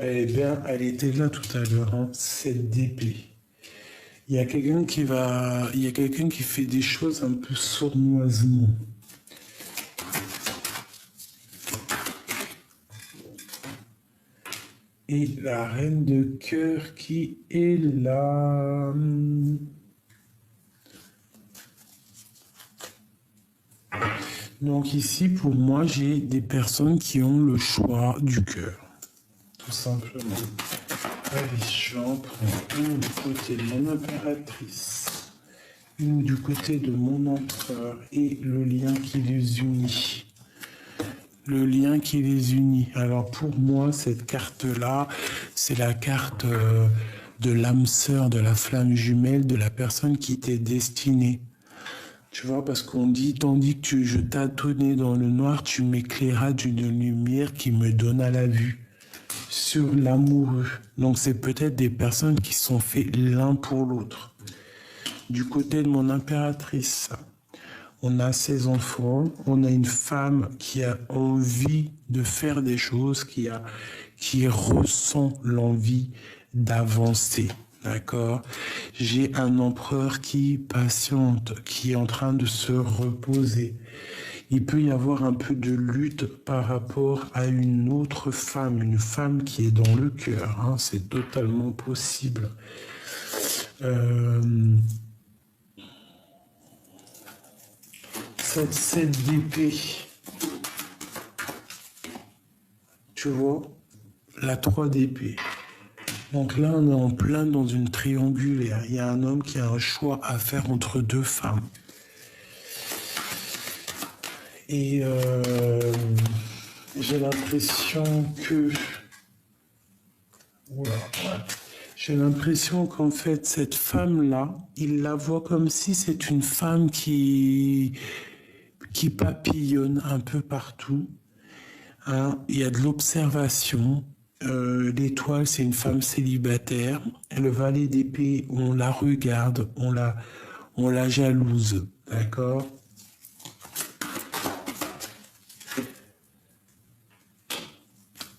Eh bien, elle était là tout à l'heure, hein, cette d'épée. Il y a quelqu'un qui fait des choses un peu sournoisement. Et la reine de cœur qui est là. Donc ici, pour moi, j'ai des personnes qui ont le choix du cœur. Tout simplement. Allez, je vais en prendre une du côté de mon impératrice, une du côté de mon empereur et le lien qui les unit. Le lien qui les unit. Alors pour moi, cette carte-là, c'est la carte de l'âme sœur, de la flamme jumelle, de la personne qui t'est destinée. Tu vois, parce qu'on dit, tandis que je tâtonnais dans le noir, tu m'éclairas d'une lumière qui me donna la vue sur l'amoureux. Donc c'est peut-être des personnes qui sont faites l'un pour l'autre. Du côté de mon impératrice, on a ses enfants, on a une femme qui a envie de faire des choses, qui ressent l'envie d'avancer. D'accord? J'ai un empereur qui patiente, qui est en train de se reposer. Il peut y avoir un peu de lutte par rapport à une autre femme, une femme qui est dans le cœur. Hein, c'est totalement possible. Cette 7 d'épée, tu vois, la 3 d'épée. Donc là, on est en plein dans une triangulaire. Il y a un homme qui a un choix à faire entre deux femmes. Et j'ai l'impression que... Oula, ouais. J'ai l'impression qu'en fait, cette femme-là, il la voit comme si c'est une femme qui papillonne un peu partout. Hein, il y a de l'observation. L'étoile, c'est une femme célibataire. Et le valet d'épée, on la regarde, on la jalouse. D'accord?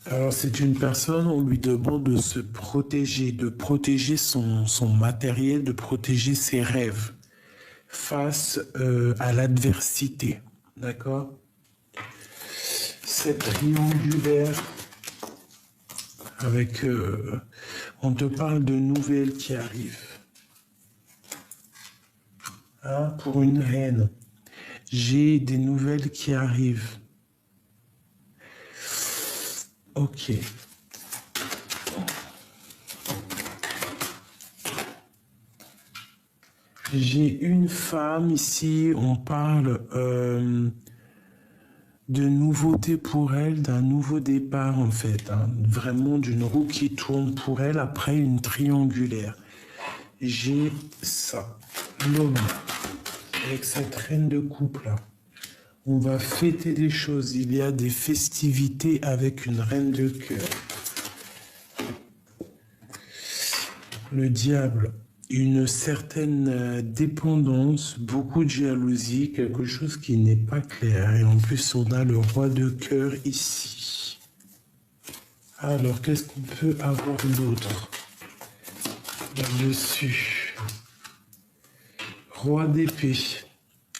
Alors, c'est une personne, on lui demande de se protéger, de protéger son matériel, de protéger ses rêves face à l'adversité. D'accord? Cette triangulaire avec... on te parle de nouvelles qui arrivent. Hein, pour une reine. J'ai des nouvelles qui arrivent. Ok. J'ai une femme ici, on parle de nouveauté pour elle, d'un nouveau départ en fait. Hein, vraiment d'une roue qui tourne pour elle après une triangulaire. J'ai ça, l'homme, avec cette reine de coupe là. On va fêter des choses, il y a des festivités avec une reine de cœur. Le diable, une certaine dépendance, beaucoup de jalousie, quelque chose qui n'est pas clair. Et en plus, on a le roi de cœur ici. Alors, qu'est-ce qu'on peut avoir d'autre là-dessus? Roi d'épée,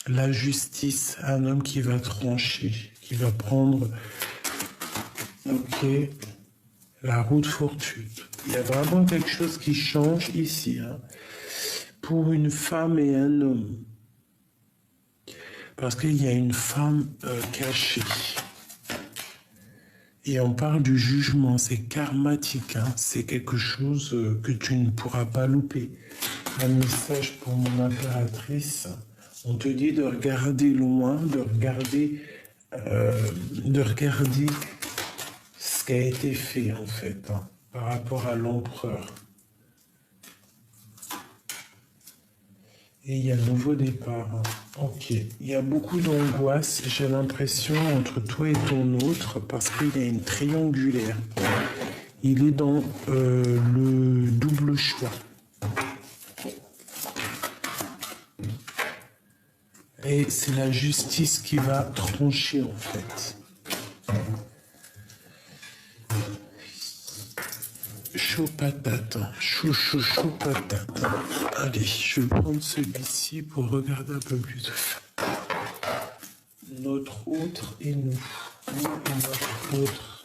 la justice, un homme qui va trancher, qui va prendre, ok, la route fortune. Il y a vraiment quelque chose qui change ici, hein, pour une femme et un homme. Parce qu'il y a une femme cachée. Et on parle du jugement, c'est karmatique, hein, c'est quelque chose que tu ne pourras pas louper. Un message pour mon impératrice, on te dit de regarder loin, de regarder ce qui a été fait en fait, hein, par rapport à l'empereur. Et il y a le nouveau départ. Hein. Ok. Il y a beaucoup d'angoisse, j'ai l'impression, entre toi et ton autre, parce qu'il y a une triangulaire. Il est dans le double choix. Et c'est la justice qui va trancher, en fait. Chaud patate, chaud patate. Allez, je vais prendre celui-ci pour regarder un peu plus. Notre autre et nous. Nous et notre autre.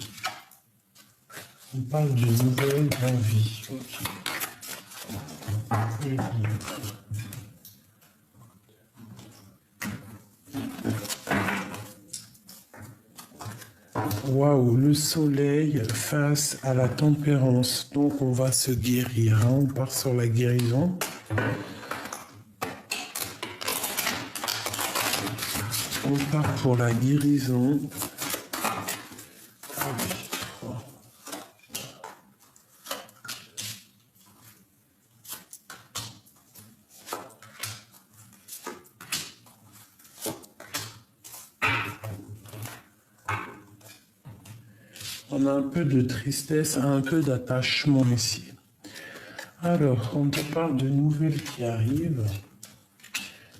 On parle de nouvelles envies. Ok. Et waouh, le soleil face à la tempérance. Donc on va se guérir. Hein. On part sur la guérison. On part pour la guérison. Ah oui. On a un peu de tristesse, un peu d'attachement ici. Alors, on te parle de nouvelles qui arrivent,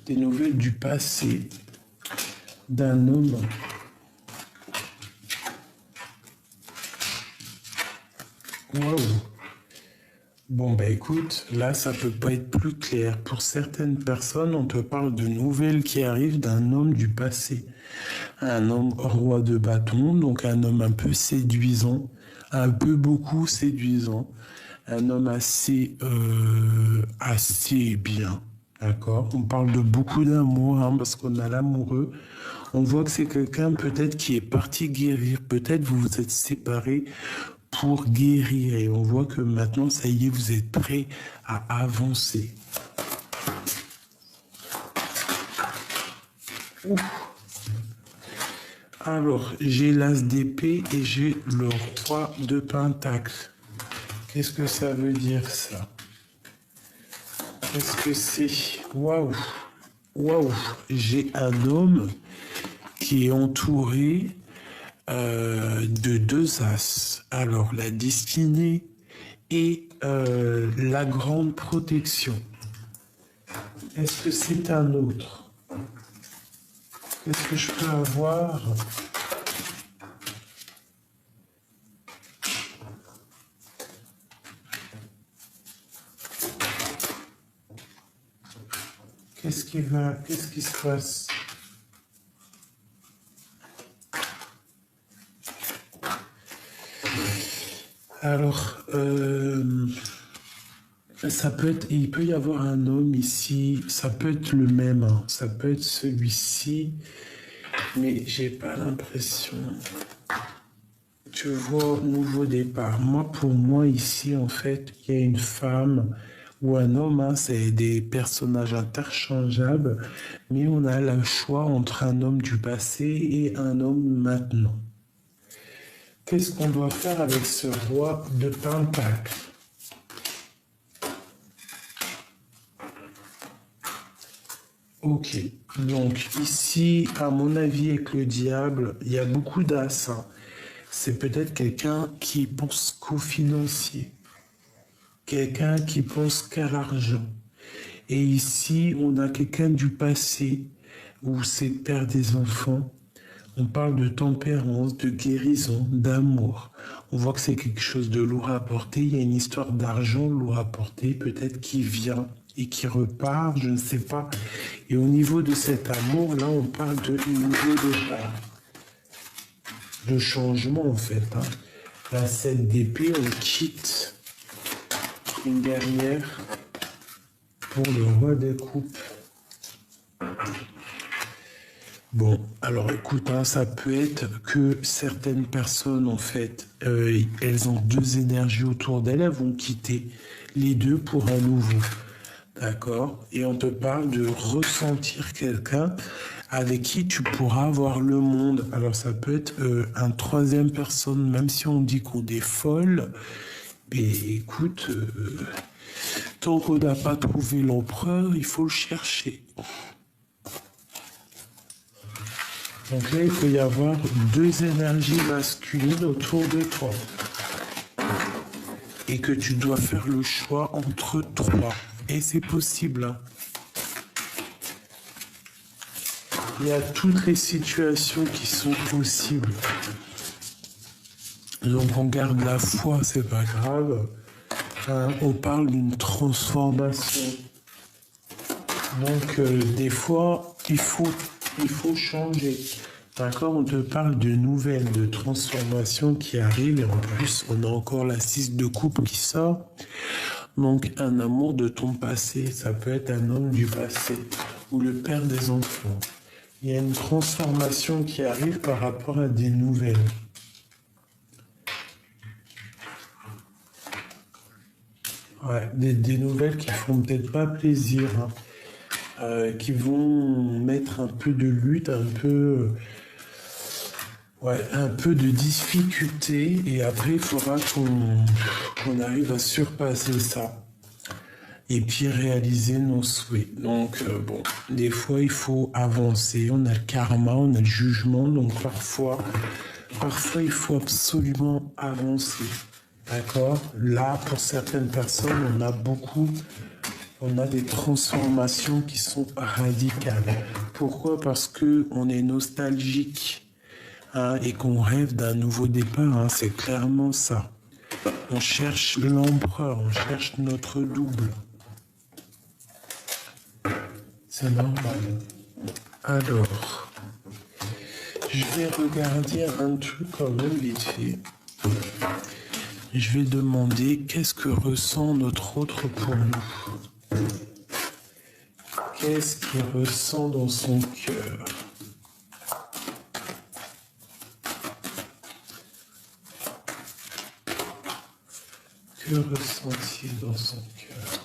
des nouvelles du passé, d'un homme. Waouh! Bon, bah écoute, là, ça peut pas être plus clair. Pour certaines personnes, on te parle de nouvelles qui arrivent d'un homme du passé. Un homme roi de bâton, donc un homme un peu séduisant, un peu beaucoup séduisant. Un homme assez bien. D'accord? On parle de beaucoup d'amour, hein, parce qu'on a l'amoureux. On voit que c'est quelqu'un peut-être qui est parti guérir. Peut-être vous vous êtes séparés pour guérir. Et on voit que maintenant, ça y est, vous êtes prêts à avancer. Ouf. Alors, j'ai l'as d'épée et j'ai le roi de pentacle. Qu'est-ce que ça veut dire, ça? Qu'est-ce que c'est? Waouh! Waouh! J'ai un homme qui est entouré de deux as. Alors, la destinée et la grande protection. Est-ce que c'est un autre? Qu'est-ce que je peux avoir? Qu'est-ce qui se passe? Alors, il peut y avoir un homme ici, ça peut être le même, hein, ça peut être celui-ci, mais j'ai pas l'impression. Tu vois, nouveau départ. Pour moi, ici, en fait, il y a une femme ou un homme, hein, c'est des personnages interchangeables, mais on a le choix entre un homme du passé et un homme maintenant. Qu'est-ce qu'on doit faire avec ce roi de pentacle? Ok, donc ici, à mon avis, avec le diable, il y a beaucoup d'as, hein. C'est peut-être quelqu'un qui pense qu'au financier, quelqu'un qui pense qu'à l'argent. Et ici, on a quelqu'un du passé, où c'est le père des enfants. On parle de tempérance, de guérison, d'amour. On voit que c'est quelque chose de lourd à porter. Il y a une histoire d'argent lourd à porter, peut-être qui vient et qui repart, je ne sais pas. Et au niveau de cet amour, là, on parle de nouveau départ. De changement, en fait. Hein. La scène d'épée, on quitte une guerrière pour le roi des coupes. Bon, alors écoute, hein, ça peut être que certaines personnes, en fait, elles ont deux énergies autour d'elles, elles vont quitter les deux pour un nouveau. D'accord? Et on te parle de ressentir quelqu'un avec qui tu pourras voir le monde. Alors ça peut être un troisième personne, même si on dit qu'on est folle. Mais écoute, tant qu'on n'a pas trouvé l'empereur, il faut le chercher. Donc là, il peut y avoir deux énergies masculines autour de toi. Et que tu dois faire le choix entre trois. Et c'est possible. Hein. Il y a toutes les situations qui sont possibles. Donc on garde la foi, c'est pas grave. Hein, on parle d'une transformation. Donc des fois, il faut changer. D'accord, on te parle de nouvelles, de transformations qui arrivent. Et en plus, on a encore la 6 de coupe qui sort. Donc un amour de ton passé, ça peut être un homme du passé ou le père des enfants. Il y a une transformation qui arrive par rapport à des nouvelles. Ouais, des nouvelles qui font peut-être pas plaisir, hein, qui vont mettre un peu de lutte, un peu de difficulté, et après il faudra qu'on arrive à surpasser ça et puis réaliser nos souhaits. Donc bon, des fois il faut avancer, on a le karma, on a le jugement, donc parfois il faut absolument avancer. D'accord? Là, pour certaines personnes, on a des transformations qui sont radicales. Pourquoi? Parce que on est nostalgique, hein, et qu'on rêve d'un nouveau départ, hein, c'est clairement ça. On cherche l'empereur, on cherche notre double. C'est normal. Alors, je vais regarder un truc quand même vite fait. Je vais demander qu'est-ce que ressent notre autre pour nous. Qu'est-ce qu'il ressent dans son cœur? Que ressent-il dans son cœur?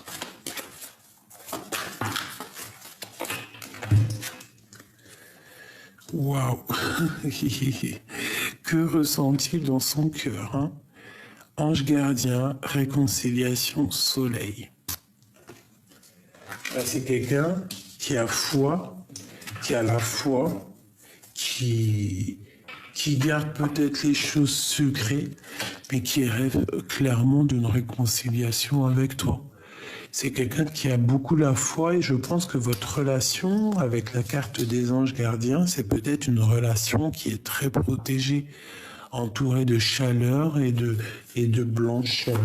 Waouh! Que ressent-il dans son cœur, hein? Ange gardien, réconciliation, soleil. Là, c'est quelqu'un qui a foi, qui a la foi, qui garde peut-être les choses secrètes, mais qui rêve clairement d'une réconciliation avec toi. C'est quelqu'un qui a beaucoup la foi et je pense que votre relation avec la carte des anges gardiens, c'est peut-être une relation qui est très protégée, entourée de chaleur et de blancheur.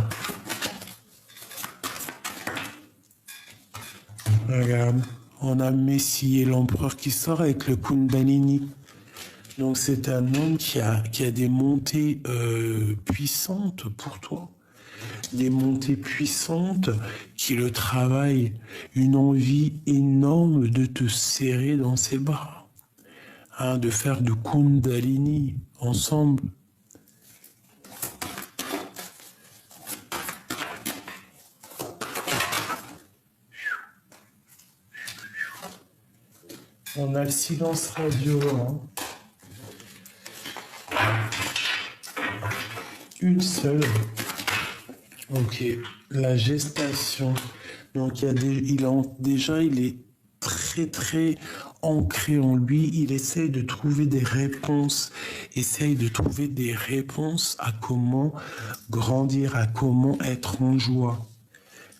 Regarde, on a Messie et l'empereur qui sort avec le Kundalini. Donc c'est un homme qui a des montées puissantes pour toi. Des montées puissantes qui le travaillent. Une envie énorme de te serrer dans ses bras. Hein, de faire du Kundalini ensemble. On a le silence radio, hein. Une seule. Ok, la gestation. Donc il est très très ancré en lui. Il essaye de trouver des réponses. Essaye de trouver des réponses à comment grandir, à comment être en joie,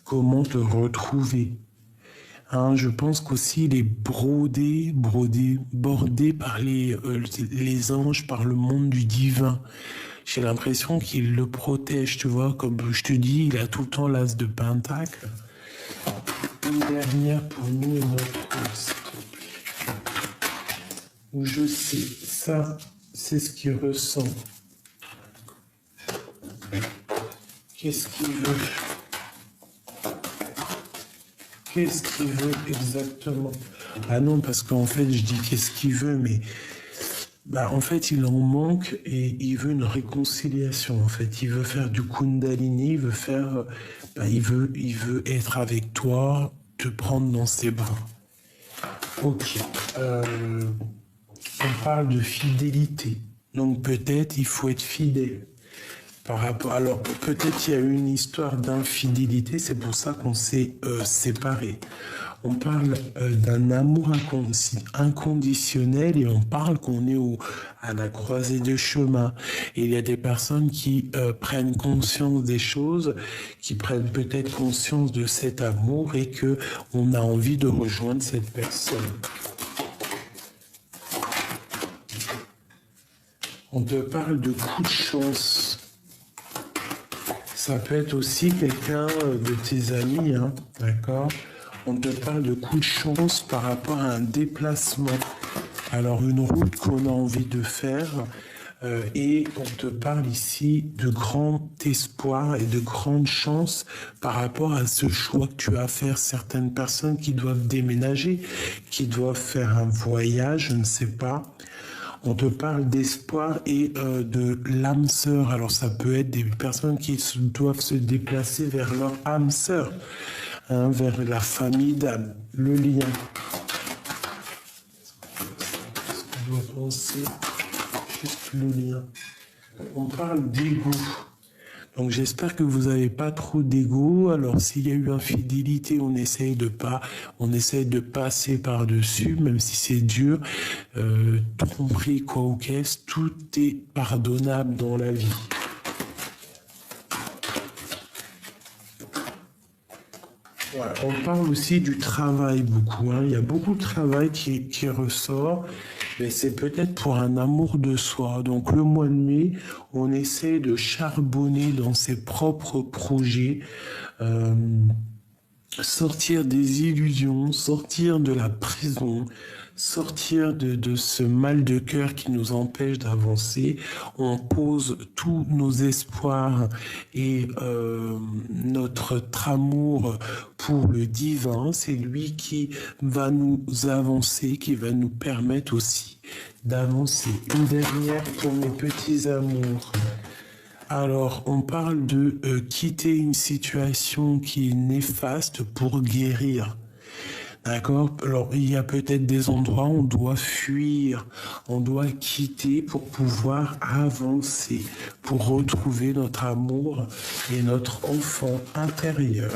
comment te retrouver. Hein, je pense qu'aussi il est bordé par les anges, par le monde du divin. J'ai l'impression qu'il le protège, tu vois, comme je te dis, il a tout le temps l'as de pentacle. Une dernière pour nous et notre s'il te plaît. Où je sais, ça, c'est ce qu'il ressent. Qu'est-ce qu'il veut? Qu'est-ce qu'il veut exactement? Ah non, parce qu'en fait, je dis qu'est-ce qu'il veut, mais en fait, il en manque et il veut une réconciliation. En fait, il veut faire du Kundalini, il veut faire, il veut être avec toi, te prendre dans ses bras. Ok. On parle de fidélité. Donc peut-être il faut être fidèle. Alors peut-être qu'il y a eu une histoire d'infidélité, c'est pour ça qu'on s'est séparés. On parle d'un amour inconditionnel et on parle qu'on est à la croisée de chemin. Et il y a des personnes qui prennent conscience des choses, qui prennent peut-être conscience de cet amour et que on a envie de rejoindre cette personne. On te parle de coup de chance. Ça peut être aussi quelqu'un de tes amis, hein, d'accord? On te parle de coup de chance par rapport à un déplacement. Alors, une route qu'on a envie de faire et on te parle ici de grand espoir et de grande chance par rapport à ce choix que tu as à faire. Certaines personnes qui doivent déménager, qui doivent faire un voyage, je ne sais pas. On te parle d'espoir et de l'âme sœur. Alors ça peut être des personnes qui doivent se déplacer vers leur âme sœur, hein, vers la famille d'âme, le lien. Est-ce qu'on doit penser juste le lien? On parle d'ego. Donc j'espère que vous n'avez pas trop d'ego. Alors s'il y a eu infidélité, on essaye de passer par-dessus, même si c'est dur. Tromperie, quoi ou qu'est-ce, tout est pardonnable dans la vie. Voilà. On parle aussi du travail beaucoup. Hein. Il y a beaucoup de travail qui ressort. mais c'est peut-être pour un amour de soi. Donc le mois de mai, on essaie de charbonner dans ses propres projets, euh, sortir des illusions, sortir de la prison, sortir de ce mal de cœur qui nous empêche d'avancer. On pose tous nos espoirs et notre amour pour le divin. C'est lui qui va nous avancer, qui va nous permettre aussi d'avancer. Une dernière pour mes petits amours. Alors, on parle de quitter une situation qui est néfaste pour guérir. D'accord? Alors, il y a peut-être des endroits où on doit fuir, on doit quitter pour pouvoir avancer, pour retrouver notre amour et notre enfant intérieur.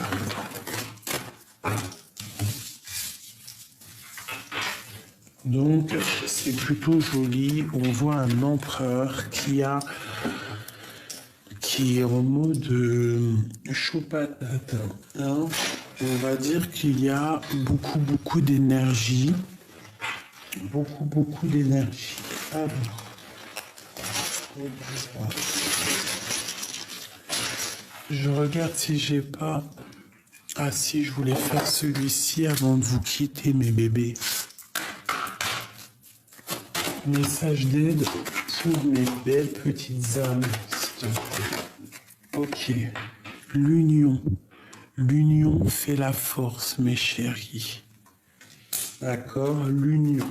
Donc, c'est plutôt joli. On voit un empereur qui est en mode chaud patate. Hein. On va dire qu'il y a beaucoup d'énergie. Beaucoup d'énergie. Alors, je regarde si j'ai pas... Ah si, je voulais faire celui-ci avant de vous quitter, mes bébés. Message d'aide pour mes belles petites âmes, s'il te plaît. Ok. L'union. L'union fait la force, mes chéris. D'accord? L'union.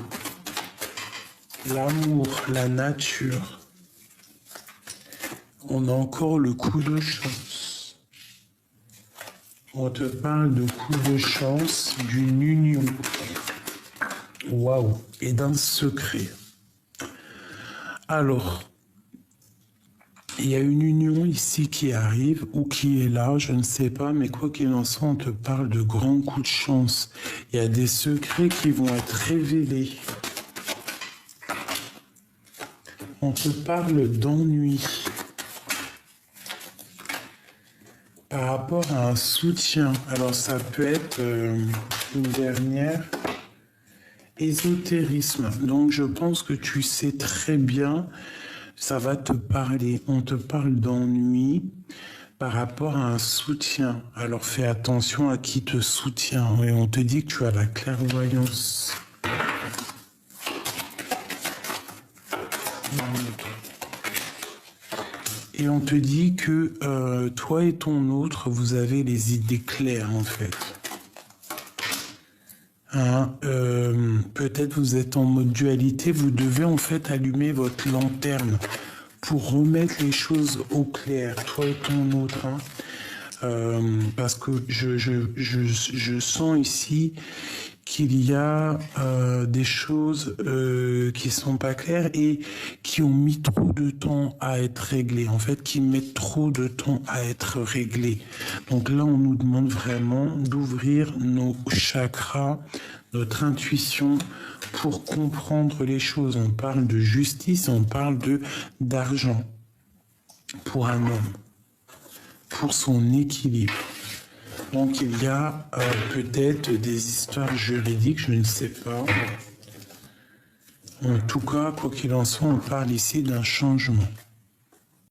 L'amour, la nature. On a encore le coup de chance. On te parle de coup de chance, d'une union. Waouh! Et d'un secret. Alors, il y a une union ici qui arrive ou qui est là, je ne sais pas, mais quoi qu'il en soit, on te parle de grands coups de chance. Il y a des secrets qui vont être révélés. On te parle d'ennui. Par rapport à un soutien, alors ça peut être une dernière, ésotérisme. Donc je pense que tu sais très bien, ça va te parler. On te parle d'ennui par rapport à un soutien. Alors fais attention à qui te soutient. Et on te dit que tu as la clairvoyance. Et on te dit que toi et ton autre, vous avez les idées claires en fait. Hein, peut-être vous êtes en mode dualité, vous devez en fait allumer votre lanterne pour remettre les choses au clair, toi et ton autre. Hein. Parce que je sens ici qu'il y a des choses qui sont pas claires et qui ont mis trop de temps à être réglées, en fait, qui mettent trop de temps à être réglées. Donc là, on nous demande vraiment d'ouvrir nos chakras, notre intuition pour comprendre les choses. On parle de justice, on parle d'argent pour un homme, pour son équilibre. Donc il y a peut-être des histoires juridiques, je ne sais pas. En tout cas, quoi qu'il en soit, on parle ici d'un changement.